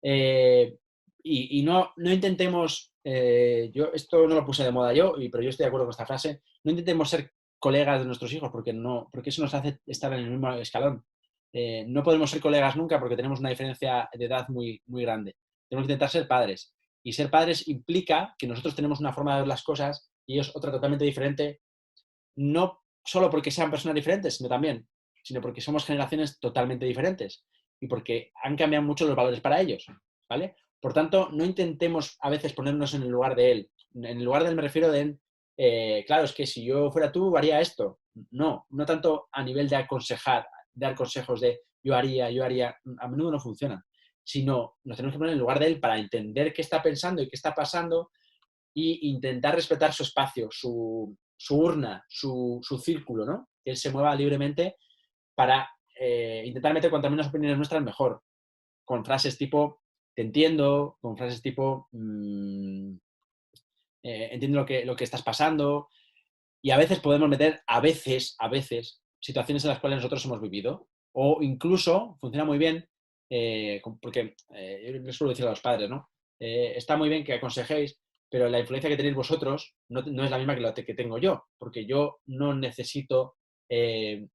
Y no intentemos, yo esto no lo puse de moda yo, pero yo estoy de acuerdo con esta frase, no intentemos ser colegas de nuestros hijos porque eso nos hace estar en el mismo escalón. No podemos ser colegas nunca porque tenemos una diferencia de edad muy, muy grande. Tenemos que intentar ser padres. Y ser padres implica que nosotros tenemos una forma de ver las cosas y ellos otra totalmente diferente, no solo porque sean personas diferentes, sino porque somos generaciones totalmente diferentes y porque han cambiado mucho los valores para ellos, ¿vale? Por tanto, no intentemos a veces ponernos en el lugar de él. En el lugar de él me refiero claro, es que si yo fuera tú, haría esto. No, no tanto a nivel de aconsejar, dar consejos de yo haría, a menudo no funcionan, sino nos tenemos que poner en el lugar de él para entender qué está pensando y qué está pasando e intentar respetar su espacio, su urna, su círculo, ¿no? Que él se mueva libremente para intentar meter cuantas menos opiniones nuestras mejor, con frases tipo te entiendo, con frases tipo entiendo lo que estás pasando, y a veces podemos meter, a veces, situaciones en las cuales nosotros hemos vivido, o incluso, funciona muy bien, porque yo les suelo decir a los padres, ¿no? Está muy bien que aconsejéis, pero la influencia que tenéis vosotros no es la misma que la que tengo yo, porque yo no necesito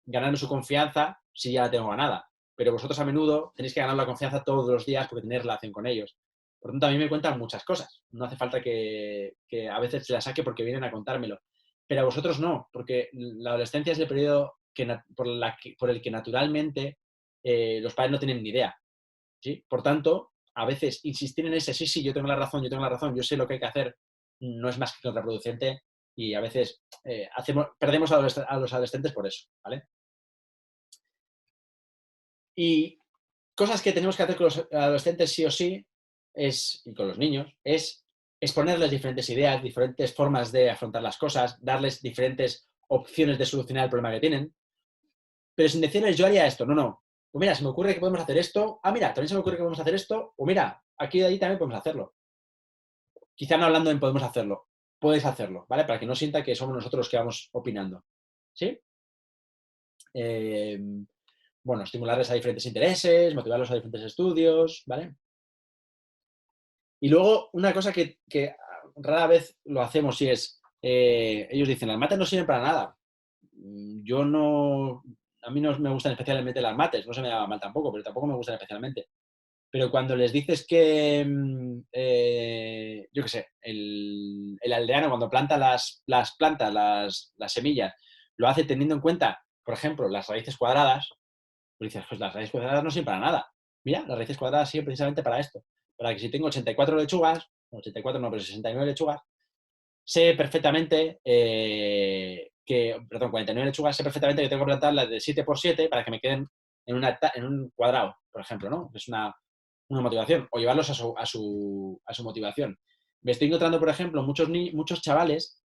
ganarme su confianza si ya la tengo ganada, pero vosotros a menudo tenéis que ganar la confianza todos los días porque tenéis relación con ellos. Por tanto, a mí me cuentan muchas cosas. No hace falta que a veces se las saque porque vienen a contármelo, pero a vosotros no, porque la adolescencia es el periodo por el que naturalmente los padres no tienen ni idea. ¿Sí? Por tanto, a veces insistir en ese, sí, sí, yo tengo la razón, yo tengo la razón, yo sé lo que hay que hacer, no es más que contraproducente y a veces perdemos a los adolescentes por eso, ¿vale? Y cosas que tenemos que hacer con los adolescentes sí o sí, y con los niños, es exponerles diferentes ideas, diferentes formas de afrontar las cosas, darles diferentes opciones de solucionar el problema que tienen, pero sin decirles yo haría esto, no, no. Pues mira, se me ocurre que podemos hacer esto, mira, también se me ocurre que podemos hacer esto, o mira, aquí y allí también podemos hacerlo. Quizá no hablando en podemos hacerlo, puedes hacerlo, ¿vale? Para que no sienta que somos nosotros los que vamos opinando, ¿sí? Eh, bueno, estimularles a diferentes intereses, motivarlos a diferentes estudios, ¿vale? Y luego, una cosa que rara vez lo hacemos y es, ellos dicen, las mates no sirven para nada. Yo no, a mí no me gustan especialmente las mates, no se me da mal tampoco, pero tampoco me gustan especialmente. Pero cuando les dices que, yo qué sé, el aldeano cuando planta las plantas, las semillas, lo hace teniendo en cuenta, por ejemplo, las raíces cuadradas, pues dices, pues las raíces cuadradas no sirven para nada. Mira, las raíces cuadradas sirven precisamente para esto. Para que si tengo 84 lechugas, 84 no, pero 69 lechugas, sé perfectamente perdón, 49 lechugas, sé perfectamente que tengo que plantarlas de 7 por 7 para que me queden en un cuadrado, por ejemplo, ¿no? Es una motivación, o llevarlos a su motivación. Me estoy encontrando, por ejemplo, muchos chavales,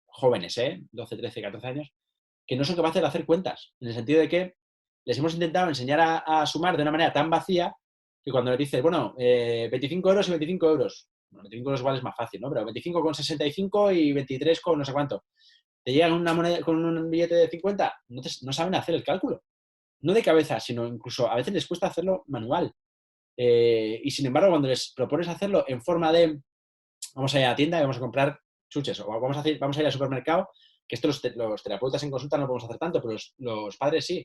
jóvenes, 12, 13, 14 años, que no son capaces de hacer cuentas, en el sentido de que les hemos intentado enseñar a sumar de una manera tan vacía que cuando les dices, bueno, 25 euros y 25 euros, bueno, 25 euros igual es más fácil, ¿no? Pero 25,65 y 23 con no sé cuánto. Te llegan una moneda con un billete de 50, no saben hacer el cálculo. No de cabeza, sino incluso a veces les cuesta hacerlo manual. Y sin embargo, cuando les propones hacerlo en forma de vamos a ir a la tienda y vamos a comprar chuches, o vamos a ir al supermercado, que esto los terapeutas en consulta no podemos hacer tanto, pero los padres sí.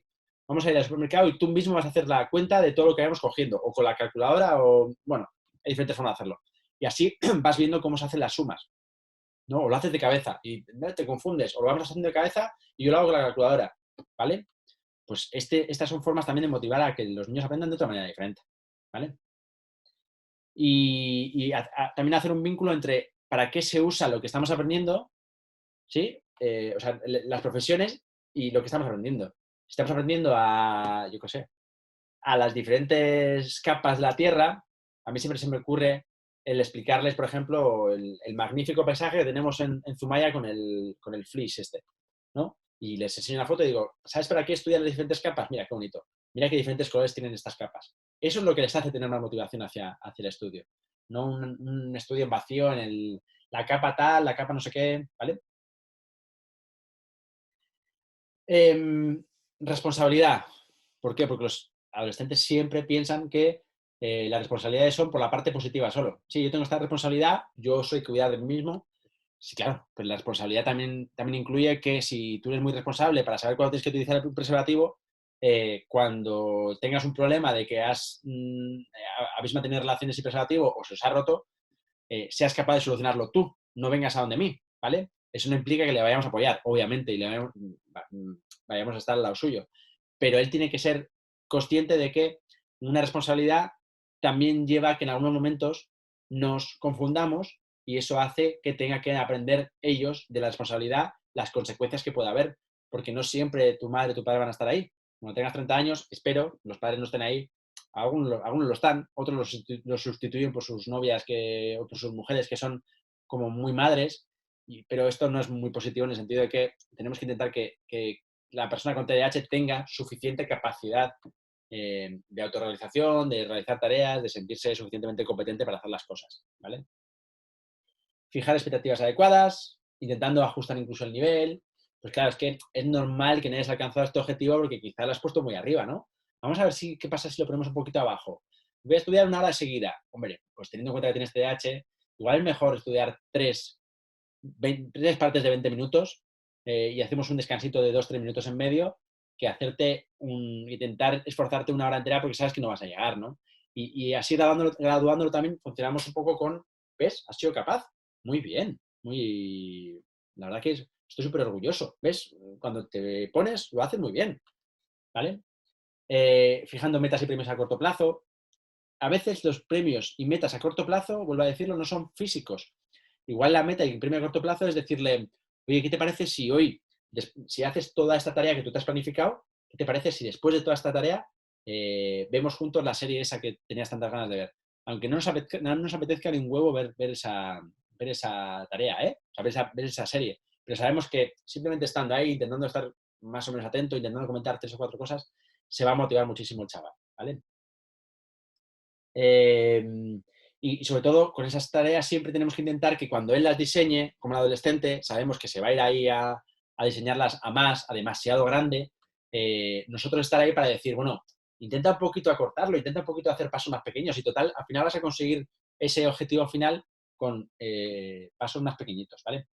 Vamos a ir al supermercado y tú mismo vas a hacer la cuenta de todo lo que vayamos cogiendo, o con la calculadora, o bueno, hay diferentes formas de hacerlo. Y así vas viendo cómo se hacen las sumas, ¿no? O lo haces de cabeza y te confundes, o lo vamos haciendo de cabeza y yo lo hago con la calculadora, ¿vale? Pues estas son formas también de motivar a que los niños aprendan de otra manera diferente, ¿vale? Y también hacer un vínculo entre para qué se usa lo que estamos aprendiendo, ¿sí? O sea, las profesiones y lo que estamos aprendiendo. Si estamos aprendiendo yo qué sé, a las diferentes capas de la Tierra, a mí siempre se me ocurre el explicarles, por ejemplo, el magnífico paisaje que tenemos en Zumaya con el flis este, ¿no? Y les enseño una foto y digo, ¿sabes para qué estudiar las diferentes capas? Mira, qué bonito. Mira qué diferentes colores tienen estas capas. Eso es lo que les hace tener más motivación hacia el estudio. No un estudio en vacío en la capa tal, la capa no sé qué, ¿vale? Em, responsabilidad. ¿Por qué? Porque los adolescentes siempre piensan que las responsabilidades son por la parte positiva solo. Sí, yo tengo esta responsabilidad, yo soy cuidar de mí mismo. Sí, claro, pero la responsabilidad también incluye que si tú eres muy responsable para saber cuándo tienes que utilizar el preservativo, cuando tengas un problema de que habéis mantenido relaciones y preservativo o se os ha roto, seas capaz de solucionarlo tú, no vengas a donde mí, ¿vale? Eso no implica que le vayamos a apoyar, obviamente, y vayamos a estar al lado suyo, pero él tiene que ser consciente de que una responsabilidad también lleva a que en algunos momentos nos confundamos y eso hace que tenga que aprender ellos de la responsabilidad, las consecuencias que pueda haber, porque no siempre tu madre o tu padre van a estar ahí. Cuando tengas 30 años, espero, los padres no estén ahí, algunos lo están, otros los sustituyen por sus novias o por sus mujeres que son como muy madres, pero esto no es muy positivo en el sentido de que tenemos que intentar que la persona con TDAH tenga suficiente capacidad de autorrealización, de realizar tareas, de sentirse suficientemente competente para hacer las cosas, ¿vale? Fijar expectativas adecuadas, intentando ajustar incluso el nivel. Pues claro, es que es normal que no hayas alcanzado este objetivo porque quizá lo has puesto muy arriba, ¿no? Vamos a ver qué pasa si lo ponemos un poquito abajo. Voy a estudiar una hora seguida. Hombre, pues teniendo en cuenta que tienes TDAH, igual es mejor estudiar tres partes de 20 minutos y hacemos un descansito de 2-3 minutos en medio que intentar esforzarte una hora entera porque sabes que no vas a llegar, ¿no? Y así graduándolo también funcionamos un poco con, ¿ves? Has sido capaz. Muy bien. La verdad que estoy súper orgulloso. ¿Ves? Cuando te pones, lo haces muy bien. ¿Vale? Fijando metas y premios a corto plazo. A veces los premios y metas a corto plazo, vuelvo a decirlo, no son físicos. Igual la meta y el premio a corto plazo es decirle, oye, ¿qué te parece si hoy, si haces toda esta tarea que tú te has planificado, qué te parece si después de toda esta tarea vemos juntos la serie esa que tenías tantas ganas de ver? Aunque no nos apetezca ni un huevo ver esa tarea, o sea, ver esa serie. Pero sabemos que simplemente estando ahí, intentando estar más o menos atento, intentando comentar 3 o 4 cosas, se va a motivar muchísimo el chaval, ¿vale? Y sobre todo, con esas tareas siempre tenemos que intentar que cuando él las diseñe, como el adolescente, sabemos que se va a ir ahí a diseñarlas a demasiado grande, nosotros estar ahí para decir, bueno, intenta un poquito acortarlo, intenta un poquito hacer pasos más pequeños y total, al final vas a conseguir ese objetivo final con pasos más pequeñitos, ¿vale?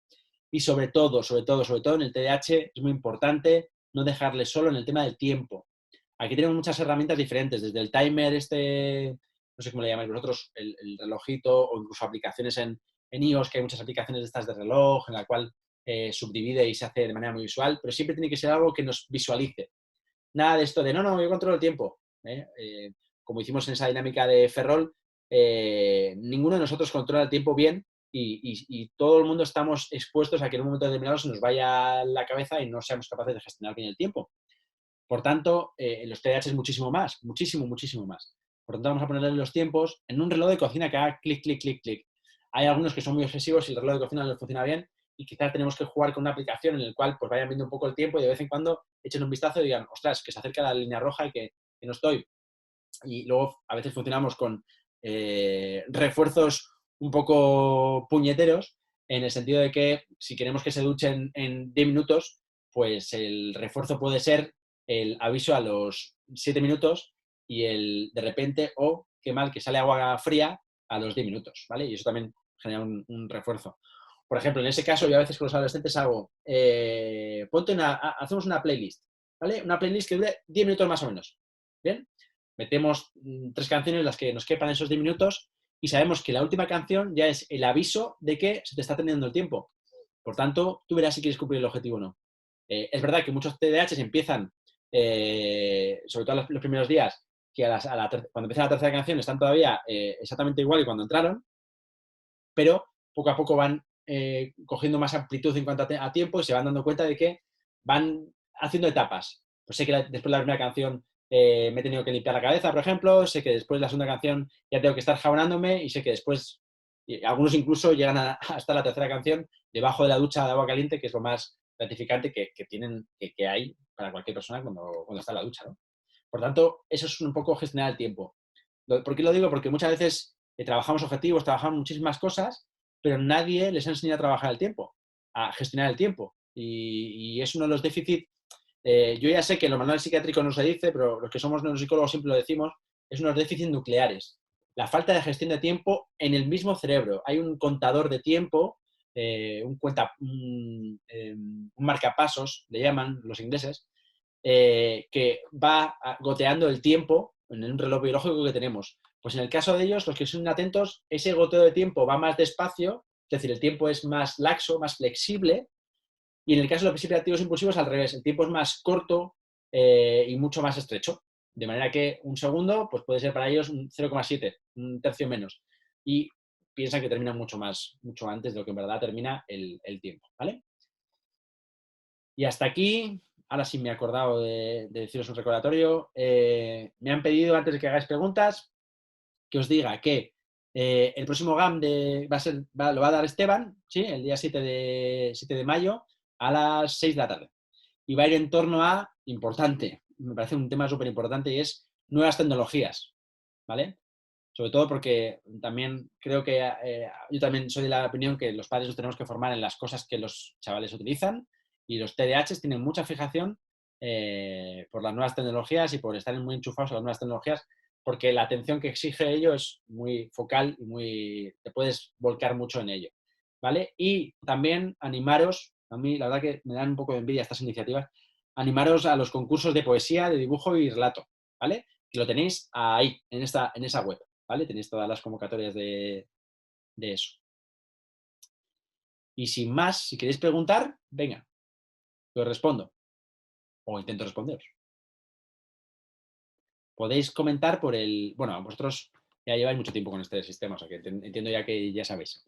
Y sobre todo en el TDAH es muy importante no dejarle solo en el tema del tiempo. Aquí tenemos muchas herramientas diferentes, desde el timer no sé cómo le llamáis vosotros, el relojito, o incluso aplicaciones en iOS, que hay muchas aplicaciones de estas de reloj, en la cual subdivide y se hace de manera muy visual, pero siempre tiene que ser algo que nos visualice. Nada de esto de, no, yo controlo el tiempo. Como hicimos en esa dinámica de Ferrol, ninguno de nosotros controla el tiempo bien y todo el mundo estamos expuestos a que en un momento determinado se nos vaya la cabeza y no seamos capaces de gestionar bien el tiempo. Por tanto, los TDAH es muchísimo más, muchísimo más. Por tanto, vamos a ponerle los tiempos en un reloj de cocina que haga clic, clic, clic, clic. Hay algunos que son muy obsesivos y el reloj de cocina no les funciona bien y quizás tenemos que jugar con una aplicación en la cual pues vayan viendo un poco el tiempo y de vez en cuando echen un vistazo y digan, ostras, que se acerca la línea roja y que no estoy. Y luego a veces funcionamos con refuerzos un poco puñeteros en el sentido de que si queremos que se duchen en 10 minutos, pues el refuerzo puede ser el aviso a los 7 minutos y de repente, qué mal, que sale agua fría a los 10 minutos, ¿vale? Y eso también genera un refuerzo. Por ejemplo, en ese caso, yo a veces con los adolescentes hago, hacemos una playlist, ¿vale? Una playlist que dure 10 minutos más o menos, ¿bien? Metemos 3 canciones las que nos quepan esos 10 minutos y sabemos que la última canción ya es el aviso de que se te está terminando el tiempo. Por tanto, tú verás si quieres cumplir el objetivo o no. Es verdad que muchos TDAHs empiezan, sobre todo los primeros días, que cuando empieza la tercera canción están todavía exactamente igual que cuando entraron, pero poco a poco van cogiendo más amplitud en cuanto a tiempo y se van dando cuenta de que van haciendo etapas. Pues sé que después de la primera canción me he tenido que limpiar la cabeza, por ejemplo, sé que después de la segunda canción ya tengo que estar jabonándome y sé que después, algunos incluso llegan hasta la tercera canción debajo de la ducha de agua caliente, que es lo más gratificante que hay para cualquier persona cuando está en la ducha, ¿no? Por tanto, eso es un poco gestionar el tiempo. ¿Por qué lo digo? Porque muchas veces trabajamos objetivos, trabajamos muchísimas cosas, pero nadie les ha enseñado a trabajar el tiempo, a gestionar el tiempo. Y es uno de los déficits. Yo ya sé que en los manuales psiquiátricos no se dice, pero los que somos neuropsicólogos siempre lo decimos, es unos déficits nucleares. La falta de gestión de tiempo en el mismo cerebro. Hay un contador de tiempo, un marcapasos, le llaman los ingleses, que va goteando el tiempo en un reloj biológico que tenemos. Pues en el caso de ellos, los que son atentos, ese goteo de tiempo va más despacio, es decir, el tiempo es más laxo, más flexible, y en el caso de los hiperactivos impulsivos, al revés, el tiempo es más corto y mucho más estrecho. De manera que un segundo pues puede ser para ellos un 0,7, un tercio menos. Y piensan que termina mucho antes de lo que en verdad termina el tiempo, ¿vale? Y hasta aquí, ahora sí me he acordado de deciros un recordatorio. Me han pedido, antes de que hagáis preguntas, que os diga que el próximo GAM lo va a dar Esteban, ¿sí? El día 7 de mayo a las 6 de la tarde. Y va a ir en torno a, importante, me parece un tema súper importante, y es nuevas tecnologías, ¿vale? Sobre todo porque también creo que yo también soy de la opinión que los padres nos tenemos que formar en las cosas que los chavales utilizan, y los TDAHs tienen mucha fijación por las nuevas tecnologías y por estar muy enchufados a las nuevas tecnologías, porque la atención que exige ello es muy focal y te puedes volcar mucho en ello, ¿vale? Y también animaros, a mí la verdad que me dan un poco de envidia estas iniciativas, animaros a los concursos de poesía, de dibujo y relato, ¿vale? Que lo tenéis ahí, en esa web, ¿vale? Tenéis todas las convocatorias de eso. Y sin más, si queréis preguntar, venga, os respondo. O intento responderos. Podéis comentar por el... Bueno, vosotros ya lleváis mucho tiempo con este sistema, o sea que entiendo ya que ya sabéis.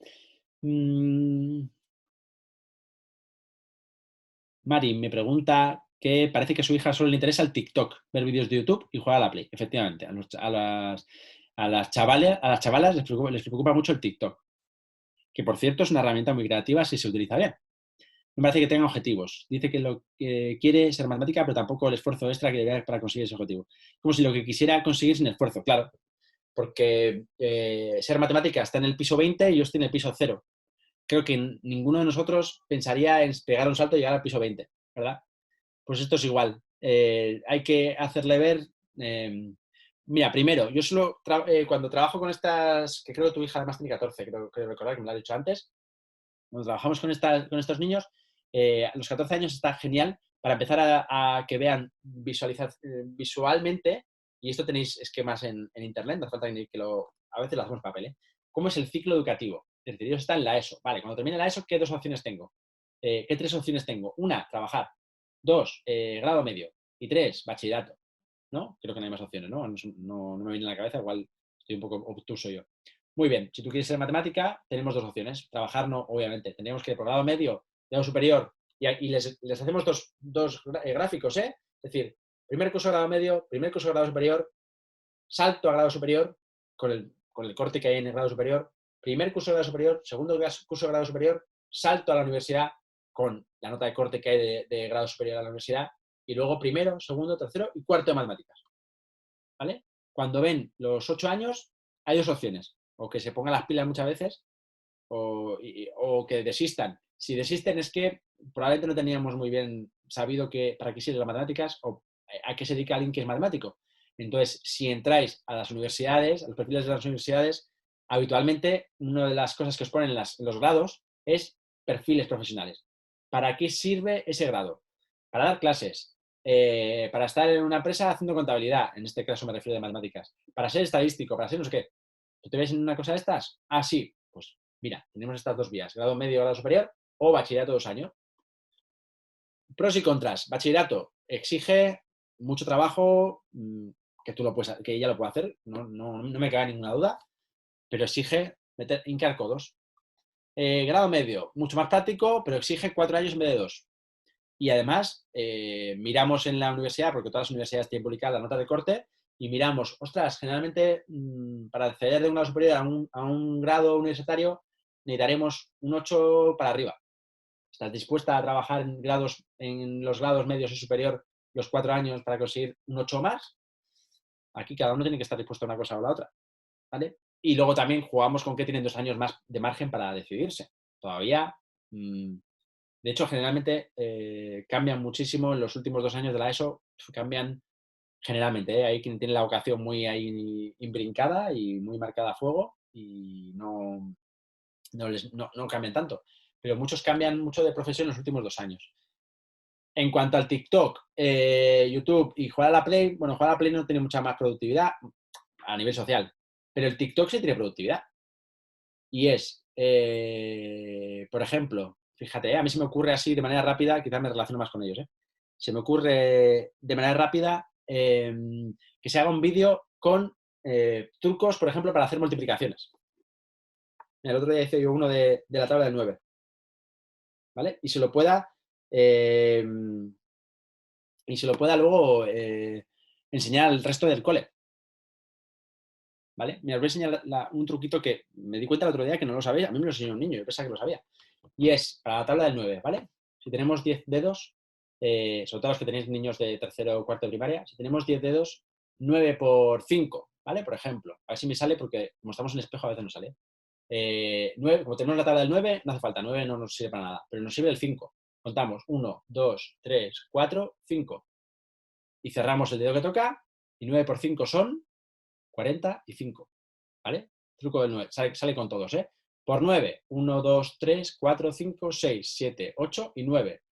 Mari me pregunta que parece que a su hija solo le interesa el TikTok, ver vídeos de YouTube y jugar a la Play. Efectivamente, a las chavalas les preocupa mucho el TikTok, que por cierto es una herramienta muy creativa si se utiliza bien. Me parece que tenga objetivos. Dice que lo que quiere es ser matemática, pero tampoco el esfuerzo extra que debe haber para conseguir ese objetivo. Como si lo que quisiera conseguir sin esfuerzo, claro. Porque ser matemática está en el piso 20 y yo estoy en el piso 0. Creo que ninguno de nosotros pensaría en pegar un salto y llegar al piso 20, ¿verdad? Pues esto es igual. Hay que hacerle ver... mira, primero, yo solo cuando trabajo con estas, que creo que tu hija además tiene 14, creo recordar que me lo ha dicho antes, cuando trabajamos con estos niños, a los 14 años está genial para empezar a que vean visualmente, y esto tenéis esquemas en internet, no hace falta que a veces lo hacemos en papel, ¿cómo es el ciclo educativo? Es decir, ellos están en la ESO. Vale, cuando termine la ESO, ¿qué dos opciones tengo? ¿Qué tres opciones tengo? Una, trabajar. Dos, grado medio. Y tres, bachillerato. ¿No? Creo que no hay más opciones, ¿no? No me viene en la cabeza, igual estoy un poco obtuso yo. Muy bien, si tú quieres ser matemática, tenemos dos opciones. Trabajar no, obviamente. Tenemos que por grado medio, grado superior, y les hacemos dos gráficos, ¿eh? Es decir, primer curso de grado medio, primer curso de grado superior, salto a grado superior con el corte que hay en el grado superior, primer curso de grado superior, segundo curso de grado superior, salto a la universidad con la nota de corte que hay de grado superior a la universidad, y luego primero, segundo, tercero y cuarto de matemáticas. ¿Vale? Cuando ven los 8 años, hay dos opciones. O que se pongan las pilas muchas veces o que desistan. Si desisten es que probablemente no teníamos muy bien sabido para qué sirven las matemáticas o a qué se dedica alguien que es matemático. Entonces, si entráis a las universidades, a los perfiles de las universidades, habitualmente una de las cosas que os ponen en los grados es perfiles profesionales. ¿Para qué sirve ese grado? Para dar clases, para estar en una empresa haciendo contabilidad, en este caso me refiero de matemáticas, para ser estadístico, para ser no sé qué. ¿Tú te ves en una cosa de estas? Ah, sí, pues mira, tenemos estas dos vías, grado medio, grado superior o bachillerato 2 años. Pros y contras. Bachillerato exige mucho trabajo, que tú que ella lo puede hacer, no me cabe ninguna duda, pero exige hincar codos. Grado medio, mucho más práctico, pero exige 4 años en vez de 2. Y además, miramos en la universidad, porque todas las universidades tienen publicada la nota de corte, y miramos, ostras, generalmente para acceder de un grado superior a un grado universitario necesitaremos un 8 para arriba. ¿Estás dispuesta a trabajar en los grados medios y superior los 4 años para conseguir un 8 más? Aquí cada uno tiene que estar dispuesto a una cosa o la otra, ¿vale? Y luego también jugamos con que tienen 2 años más de margen para decidirse. Todavía, de hecho, generalmente cambian muchísimo en los últimos 2 años de la ESO, cambian generalmente. Hay quien tiene la vocación muy ahí imbrincada y muy marcada a fuego y no cambian tanto. Pero muchos cambian mucho de profesión en los últimos 2 años. En cuanto al TikTok, YouTube y jugar a la Play, bueno, jugar a la Play no tiene mucha más productividad a nivel social, pero el TikTok sí tiene productividad. Y es, por ejemplo, fíjate, a mí se me ocurre así de manera rápida, quizás me relaciono más con ellos, se me ocurre de manera rápida que se haga un vídeo con trucos, por ejemplo, para hacer multiplicaciones. El otro día hice yo uno de la tabla del 9, ¿vale? Y se lo pueda luego enseñar al resto del cole, ¿vale? Me os voy a enseñar un truquito que me di cuenta el otro día que no lo sabía. A mí me lo enseñó un niño, yo pensaba que lo sabía. Y es para la tabla del 9, ¿vale? Si tenemos 10 dedos, sobre todo los que tenéis niños de tercero o cuarto de primaria, si tenemos 10 dedos, 9 por 5, ¿vale? Por ejemplo, a ver si me sale porque como estamos en espejo a veces no sale. 9, como tenemos la tabla del 9, no hace falta, 9 no nos sirve para nada, pero nos sirve el 5. Contamos 1, 2, 3, 4, 5. Y cerramos el dedo que toca y 9 por 5 son 45, ¿vale? Truco del 9, sale con todos, ¿eh? Por 9, 1, 2, 3, 4, 5, 6, 7, 8 y 9.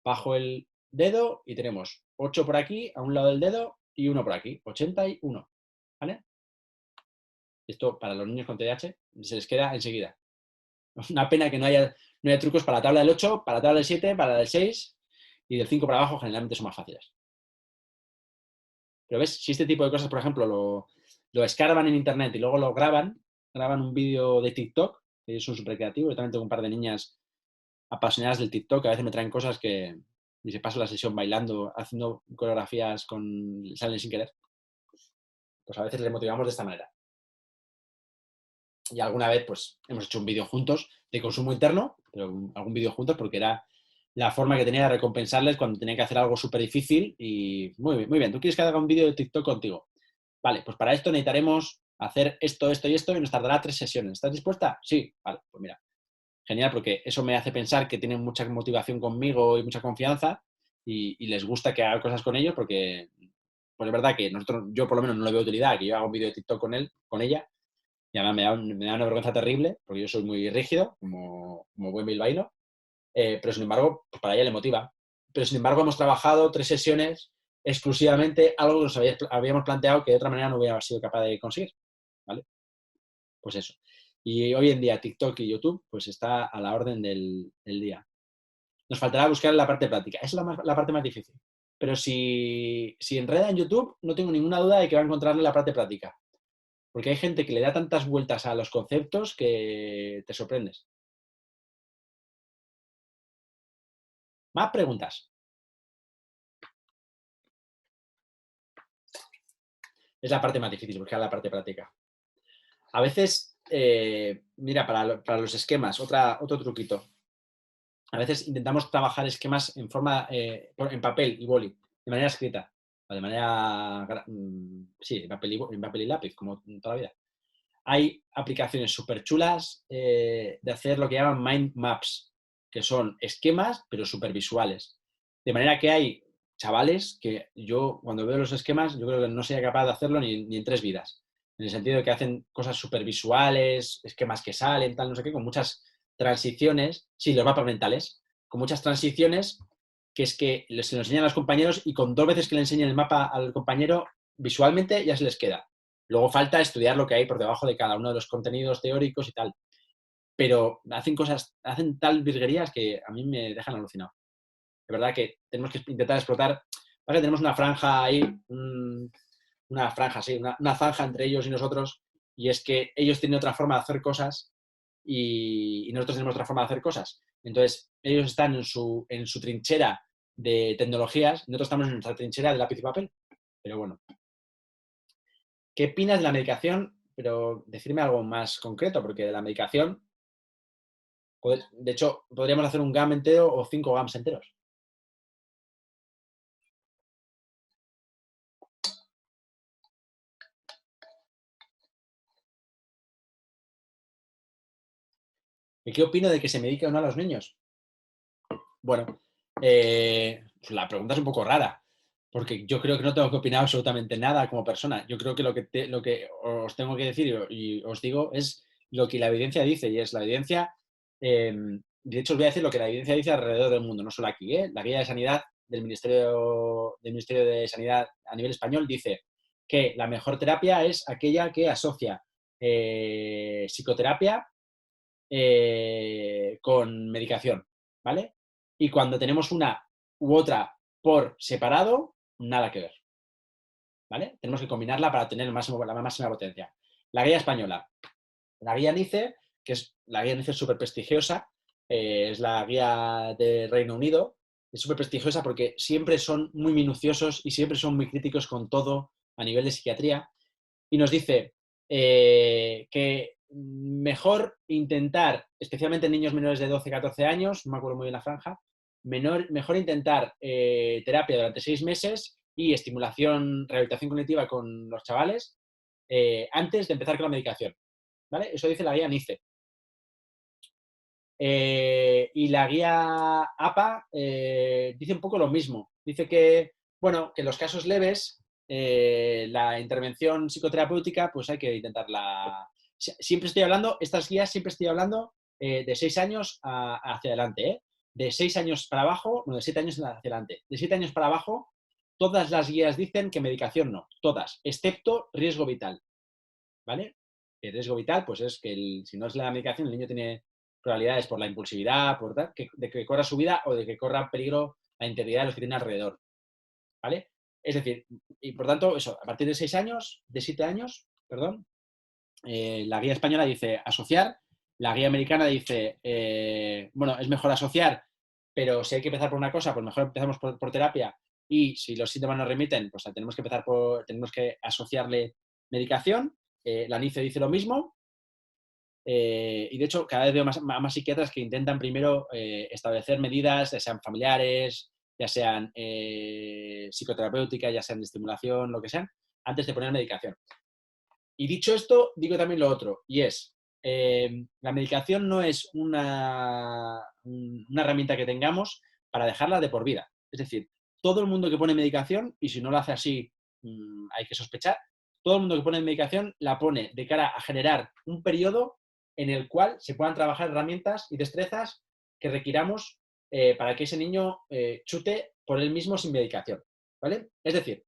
Bajo el dedo y tenemos 8 por aquí, a un lado del dedo y 1 por aquí, 81, ¿vale? Esto para los niños con TDAH se les queda enseguida. Una pena que no haya trucos para la tabla del 8, para la tabla del 7, para la del 6 y del 5 para abajo generalmente son más fáciles. Pero ves, si este tipo de cosas, por ejemplo, lo escarban en internet y luego lo graban un vídeo de TikTok, que son súper creativos. Yo también tengo un par de niñas apasionadas del TikTok, que a veces me traen cosas que y se pasa la sesión bailando, haciendo coreografías salen sin querer. Pues a veces les motivamos de esta manera. Y alguna vez, pues, hemos hecho un vídeo juntos de consumo interno, pero algún vídeo juntos porque era la forma que tenía de recompensarles cuando tenía que hacer algo súper difícil y muy bien, tú quieres que haga un vídeo de TikTok contigo. Vale, pues para esto necesitaremos hacer esto, esto y esto y nos tardará 3 sesiones. ¿Estás dispuesta? Sí, vale, pues mira, genial, porque eso me hace pensar que tienen mucha motivación conmigo y mucha confianza y les gusta que haga cosas con ellos porque, pues es verdad que yo por lo menos no le veo utilidad que yo haga un vídeo de TikTok con ella y además me da una vergüenza terrible porque yo soy muy rígido como buen bilbaíno, pero sin embargo, pues para ella le motiva. Pero sin embargo hemos trabajado 3 sesiones exclusivamente algo que nos habíamos planteado que de otra manera no hubiera sido capaz de conseguir, ¿vale? Pues eso. Y hoy en día TikTok y YouTube pues está a la orden del día. Nos faltará buscar la parte práctica. Es la parte más difícil. Pero si enreda en YouTube, no tengo ninguna duda de que va a encontrarle la parte práctica. Porque hay gente que le da tantas vueltas a los conceptos que te sorprendes. Más preguntas. Es la parte más difícil, buscar la parte práctica. A veces, mira, para los esquemas, otro truquito. A veces intentamos trabajar esquemas en papel y boli, de manera escrita, o de manera, sí, en papel y lápiz, como toda la vida. Hay aplicaciones súper chulas de hacer lo que llaman mind maps, que son esquemas, pero súper visuales. De manera que hay chavales que yo, cuando veo los esquemas, yo creo que no sería capaz de hacerlo ni en 3 vidas. En el sentido de que hacen cosas súper visuales, esquemas que salen, tal, no sé qué, con muchas transiciones, sí, los mapas mentales, con muchas transiciones, que es que se lo enseñan a los compañeros y con 2 veces que le enseñen el mapa al compañero, visualmente ya se les queda. Luego falta estudiar lo que hay por debajo de cada uno de los contenidos teóricos y tal. Pero hacen tal virguerías que a mí me dejan alucinado. De verdad que tenemos que intentar explotar. Pasa que tenemos una franja ahí, una franja, sí, una zanja entre ellos y nosotros, y es que ellos tienen otra forma de hacer cosas y nosotros tenemos otra forma de hacer cosas. Entonces, ellos están en su trinchera de tecnologías y nosotros estamos en nuestra trinchera de lápiz y papel. Pero bueno, ¿qué opinas de la medicación? Pero decirme algo más concreto, porque de la medicación, de hecho, podríamos hacer un GAM entero o 5 GAMs enteros. ¿Y qué opino de que se medique o no a los niños? Bueno, la pregunta es un poco rara, porque yo creo que no tengo que opinar absolutamente nada como persona. Yo creo que lo que os tengo que decir y os digo es lo que la evidencia dice, y es la evidencia, de hecho os voy a decir lo que la evidencia dice alrededor del mundo, no solo aquí. La guía de sanidad del Ministerio de Sanidad a nivel español dice que la mejor terapia es aquella que asocia psicoterapia con medicación, ¿vale? Y cuando tenemos una u otra por separado, nada que ver, ¿vale? Tenemos que combinarla para tener la máxima potencia. La guía española. La guía dice que es la guía NICE, es súper prestigiosa, es la guía de Reino Unido, es súper prestigiosa porque siempre son muy minuciosos y siempre son muy críticos con todo a nivel de psiquiatría. Y nos dice que mejor intentar, especialmente en niños menores de 12, 14 años, no me acuerdo muy bien la franja, mejor intentar terapia durante 6 meses y estimulación, rehabilitación cognitiva con los chavales antes de empezar con la medicación. ¿Vale? Eso dice la guía NICE. Y la guía APA dice un poco lo mismo. Dice que, bueno, que en los casos leves la intervención psicoterapéutica pues hay que intentarla. Siempre estoy hablando, estas guías siempre estoy hablando de 6 años hacia adelante. De 6 años para abajo, no, de 7 años hacia adelante. De 7 años para abajo, todas las guías dicen que medicación no, todas, excepto riesgo vital. ¿Vale? El riesgo vital, pues es que si no es la medicación, el niño tiene probabilidades por la impulsividad, por tal, de que corra su vida o de que corra peligro la integridad de los que tienen alrededor. ¿Vale? Es decir, y por tanto, eso, a partir de 6 años, de 7 años, perdón, la guía española dice asociar, la guía americana dice, bueno, es mejor asociar, pero si hay que empezar por una cosa, pues mejor empezamos por terapia y si los síntomas nos remiten, pues tenemos que asociarle medicación. La NICE dice lo mismo. Y de hecho, cada vez veo más psiquiatras que intentan primero establecer medidas, ya sean familiares, ya sean psicoterapéuticas, ya sean de estimulación, lo que sean, antes de poner medicación. Y dicho esto, digo también lo otro, y es, la medicación no es una herramienta que tengamos para dejarla de por vida. Es decir, todo el mundo que pone medicación, y si no lo hace así, hay que sospechar, todo el mundo que pone medicación la pone de cara a generar un periodo en el cual se puedan trabajar herramientas y destrezas que requiramos para que ese niño chute por él mismo sin medicación. ¿Vale? Es decir,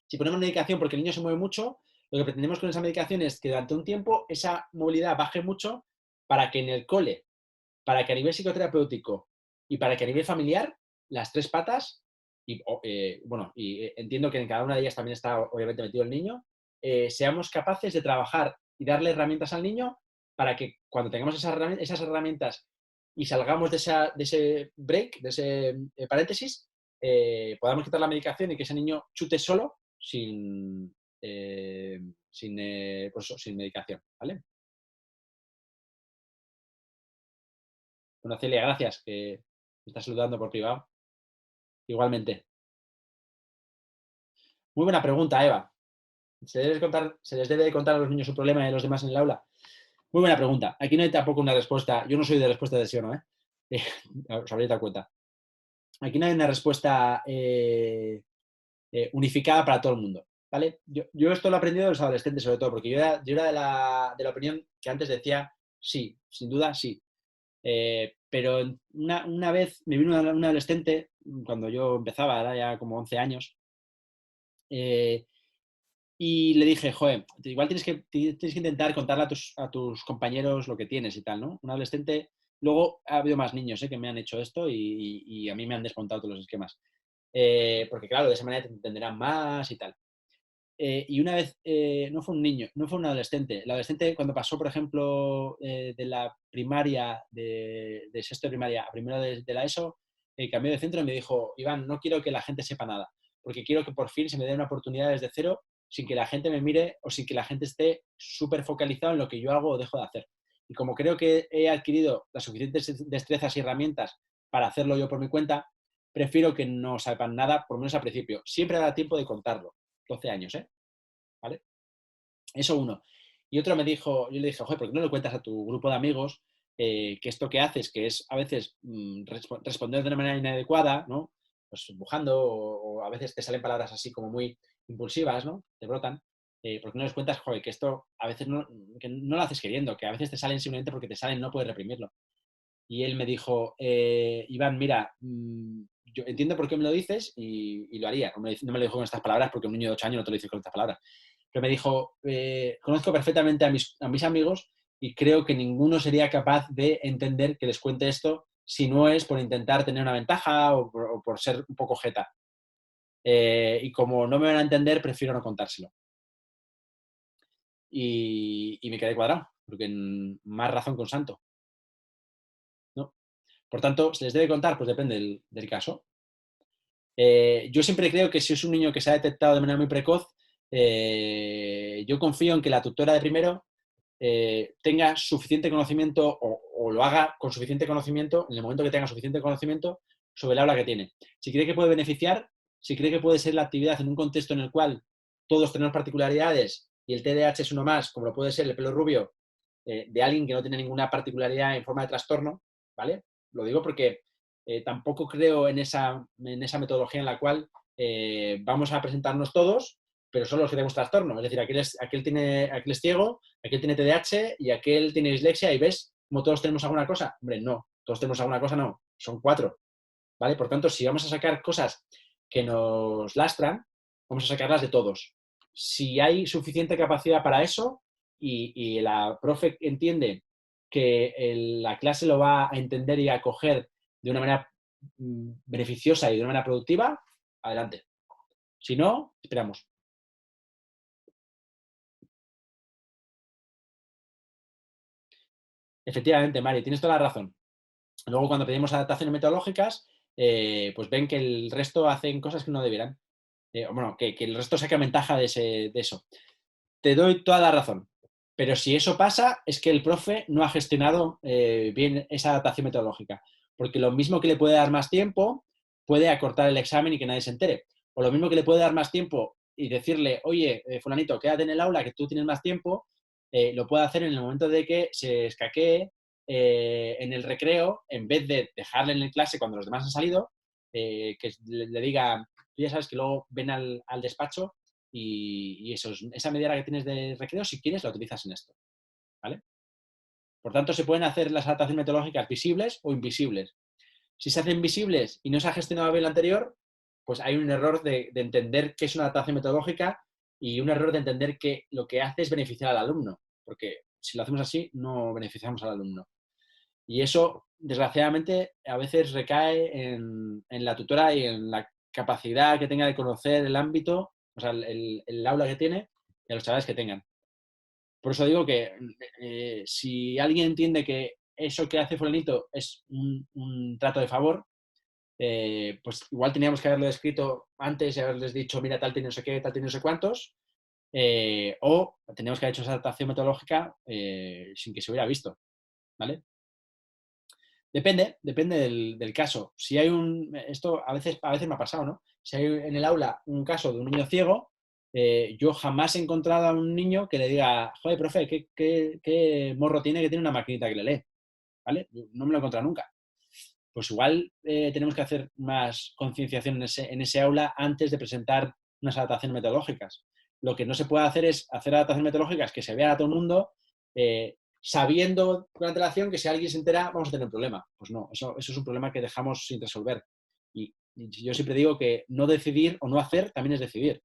si ponemos medicación porque el niño se mueve mucho, lo que pretendemos con esa medicación es que durante un tiempo esa movilidad baje mucho para que en el cole, para que a nivel psicoterapéutico y para que a nivel familiar, las 3 patas, y bueno, y entiendo que en cada una de ellas también está obviamente metido el niño, seamos capaces de trabajar y darle herramientas al niño para que cuando tengamos esas herramientas y salgamos de ese break, de ese paréntesis, podamos quitar la medicación y que ese niño chute solo sin medicación, ¿vale? Bueno, Celia, gracias, que me estás saludando por privado. Igualmente. Muy buena pregunta, Eva. ¿Se les debe de contar a los niños su problema y a los demás en el aula? Muy buena pregunta. Aquí no hay tampoco una respuesta. Yo no soy de respuesta de sí o no, ¿eh? Os habréis dado cuenta. Aquí no hay una respuesta unificada para todo el mundo. ¿Vale? Yo esto lo he aprendido de los adolescentes, sobre todo, porque yo era de la opinión que antes decía sí, sin duda sí. Pero una vez me vino un adolescente, cuando yo empezaba, era ya como 11 años, y le dije, joder, igual tienes que intentar contarle a tus compañeros lo que tienes y tal, ¿no? Un adolescente, luego ha habido más niños que me han hecho esto y a mí me han desmontado todos los esquemas. Porque claro, de esa manera te entenderán más y tal. Y una vez, no fue un niño, no fue un adolescente. El adolescente cuando pasó, por ejemplo, de la primaria, de sexto de primaria a primero de la ESO, cambió de centro y me dijo, Iván, no quiero que la gente sepa nada, porque quiero que por fin se me dé una oportunidad desde cero sin que la gente me mire o sin que la gente esté súper focalizado en lo que yo hago o dejo de hacer. Y como creo que he adquirido las suficientes destrezas y herramientas para hacerlo yo por mi cuenta, prefiero que no sepan nada, por lo menos al principio. Siempre da tiempo de contarlo. 12 años, ¿eh? ¿Vale? Eso uno. Y otro me dijo, yo le dije, oye, ¿por qué no le cuentas a tu grupo de amigos que esto que haces, que es a veces responder de una manera inadecuada, ¿no? Pues empujando o a veces te salen palabras así como muy impulsivas, ¿no? Te brotan. ¿Por qué no les cuentas, joder, que esto a veces que no lo haces queriendo, que a veces te salen simplemente porque te salen, no puedes reprimirlo? Y él me dijo, Iván, mira, yo entiendo por qué me lo dices y lo haría. No me lo dijo con estas palabras porque un niño de 8 años no te lo dice con estas palabras. Pero me dijo, conozco perfectamente a mis amigos y creo que ninguno sería capaz de entender que les cuente esto si no es por intentar tener una ventaja o por ser un poco jeta. Y como no me van a entender, prefiero no contárselo. Y me quedé cuadrado. porque más razón con santo, ¿no? Por tanto, ¿se les debe contar? Pues depende del caso. Yo siempre creo que si es un niño que se ha detectado de manera muy precoz, yo confío en que la tutora de primero tenga suficiente conocimiento o lo haga con suficiente conocimiento en el momento que tenga suficiente conocimiento sobre el aula que tiene. Si cree que puede beneficiar, si cree que puede ser la actividad en un contexto en el cual todos tenemos particularidades y el TDAH es uno más, como lo puede ser el pelo rubio, de alguien que no tiene ninguna particularidad en forma de trastorno, ¿vale? Lo digo porque tampoco creo en esa metodología en la cual vamos a presentarnos todos, pero solo los que tenemos trastorno. Es decir, aquel es ciego, aquel tiene TDAH y aquel tiene dislexia y ves como todos tenemos alguna cosa. Hombre, no, todos tenemos alguna cosa, no, son 4. ¿Vale? Por tanto, si vamos a sacar cosas que nos lastran, vamos a sacarlas de todos. Si hay suficiente capacidad para eso y la profe entiende que la clase lo va a entender y a coger de una manera beneficiosa y de una manera productiva, adelante. Si no, esperamos. Efectivamente, Mari, tienes toda la razón. Luego, cuando pedimos adaptaciones metodológicas, pues ven que el resto hacen cosas que no debieran. Bueno, que el resto saca ventaja de eso. Te doy toda la razón. Pero si eso pasa, es que el profe no ha gestionado bien esa adaptación metodológica. Porque lo mismo que le puede dar más tiempo, puede acortar el examen y que nadie se entere. O lo mismo que le puede dar más tiempo y decirle, oye, fulanito, quédate en el aula, que tú tienes más tiempo, lo puede hacer en el momento de que se escaquee en el recreo, en vez de dejarle en la clase cuando los demás han salido, que le diga, tú ya sabes que luego ven al despacho y eso, esa media hora que tienes de recreo, si quieres, la utilizas en esto. ¿Vale? Por tanto, se pueden hacer las adaptaciones metodológicas visibles o invisibles. Si se hacen visibles y no se ha gestionado bien lo anterior, pues hay un error de entender qué es una adaptación metodológica y un error de entender que lo que hace es beneficiar al alumno, porque si lo hacemos así, no beneficiamos al alumno. Y eso, desgraciadamente, a veces recae en la tutora y en la capacidad que tenga de conocer el ámbito, o sea, el aula que tiene y a los chavales que tengan. Por eso digo que si alguien entiende que eso que hace fulanito es un trato de favor, pues igual teníamos que haberlo escrito antes y haberles dicho, mira, tal tiene no sé qué, tal tiene no sé cuántos, o teníamos que haber hecho esa adaptación metodológica sin que se hubiera visto, ¿vale? Depende del caso. Si hay esto a veces me ha pasado, ¿no? Si hay en el aula un caso de un niño ciego, yo jamás he encontrado a un niño que le diga, joder, profe, ¿qué morro tiene que tiene una maquinita que le lee? ¿Vale? No me lo he encontrado nunca. Pues igual tenemos que hacer más concienciación en ese aula antes de presentar unas adaptaciones metodológicas. Lo que no se puede hacer es hacer adaptaciones metodológicas que se vean a todo el mundo, sabiendo con antelación que si alguien se entera vamos a tener un problema. Pues no, eso es un problema que dejamos sin resolver. Y yo siempre digo que no decidir o no hacer también es decidir,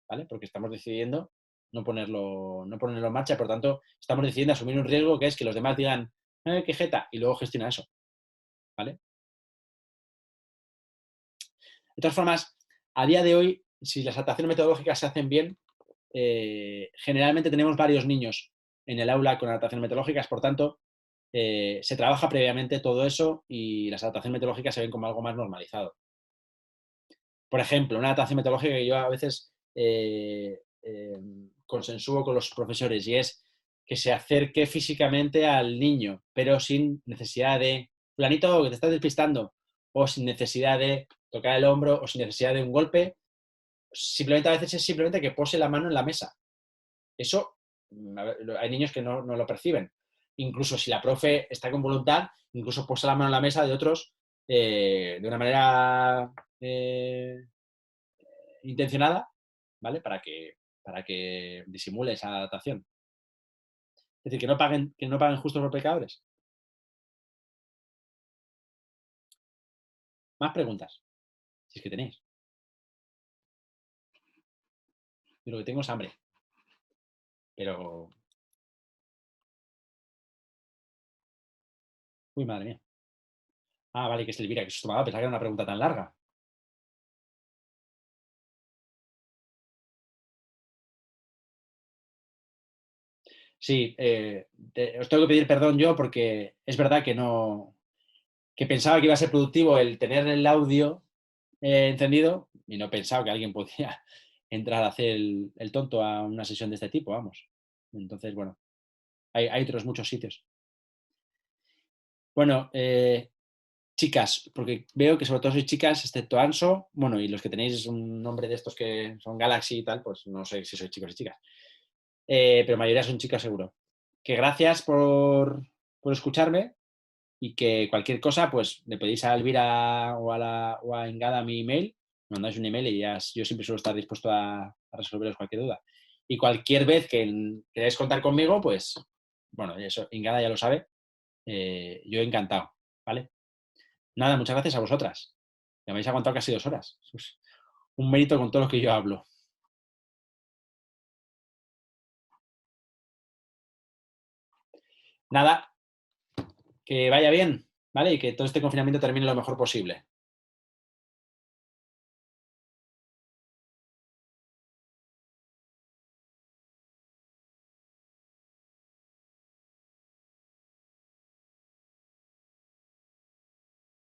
¿vale? Porque estamos decidiendo no ponerlo en marcha, por tanto, estamos decidiendo asumir un riesgo que es que los demás digan, qué jeta, y luego gestiona eso, ¿vale? De todas formas, a día de hoy, si las adaptaciones metodológicas se hacen bien, generalmente tenemos varios niños en el aula con adaptaciones metodológicas, por tanto, se trabaja previamente todo eso y las adaptaciones metodológicas se ven como algo más normalizado. Por ejemplo, una adaptación metodológica que yo a veces consensúo con los profesores y es que se acerque físicamente al niño, pero sin necesidad de, planito, que te estás despistando, o sin necesidad de tocar el hombro, o sin necesidad de un golpe. Simplemente a veces es simplemente que pose la mano en la mesa. Eso, hay niños que no lo perciben. Incluso si la profe está con voluntad, incluso posa la mano en la mesa de otros de una manera intencionada, ¿vale? Para que disimule esa adaptación. Es decir, que no paguen justos por pecadores. Más preguntas, si es que tenéis. Yo lo que tengo es hambre. Pero. Uy, madre mía. Ah, vale, que es Elvira, que se tomaba, pensaba que era una pregunta tan larga. Sí, os tengo que pedir perdón yo porque es verdad que pensaba que iba a ser productivo el tener el audio encendido y no pensaba que alguien podía entrar a hacer el tonto a una sesión de este tipo, vamos. Entonces, bueno, hay otros muchos sitios. Bueno, chicas, porque veo que sobre todo sois chicas, excepto Anso, bueno, y los que tenéis un nombre de estos que son Galaxy y tal, pues no sé si sois chicos y chicas. Pero mayoría son chicas seguro. Que gracias por escucharme y que cualquier cosa, pues le pedís a Elvira o a Ingada mi email, me mandáis un email y ya, yo siempre suelo estar dispuesto a resolveros cualquier duda. Y cualquier vez que queráis contar conmigo, pues, bueno, eso, Ingada ya lo sabe, yo encantado, ¿vale? Nada, muchas gracias a vosotras. Ya me habéis aguantado casi 2 horas. Es un mérito con todo lo que yo hablo. Nada, que vaya bien, ¿vale? Y que todo este confinamiento termine lo mejor posible.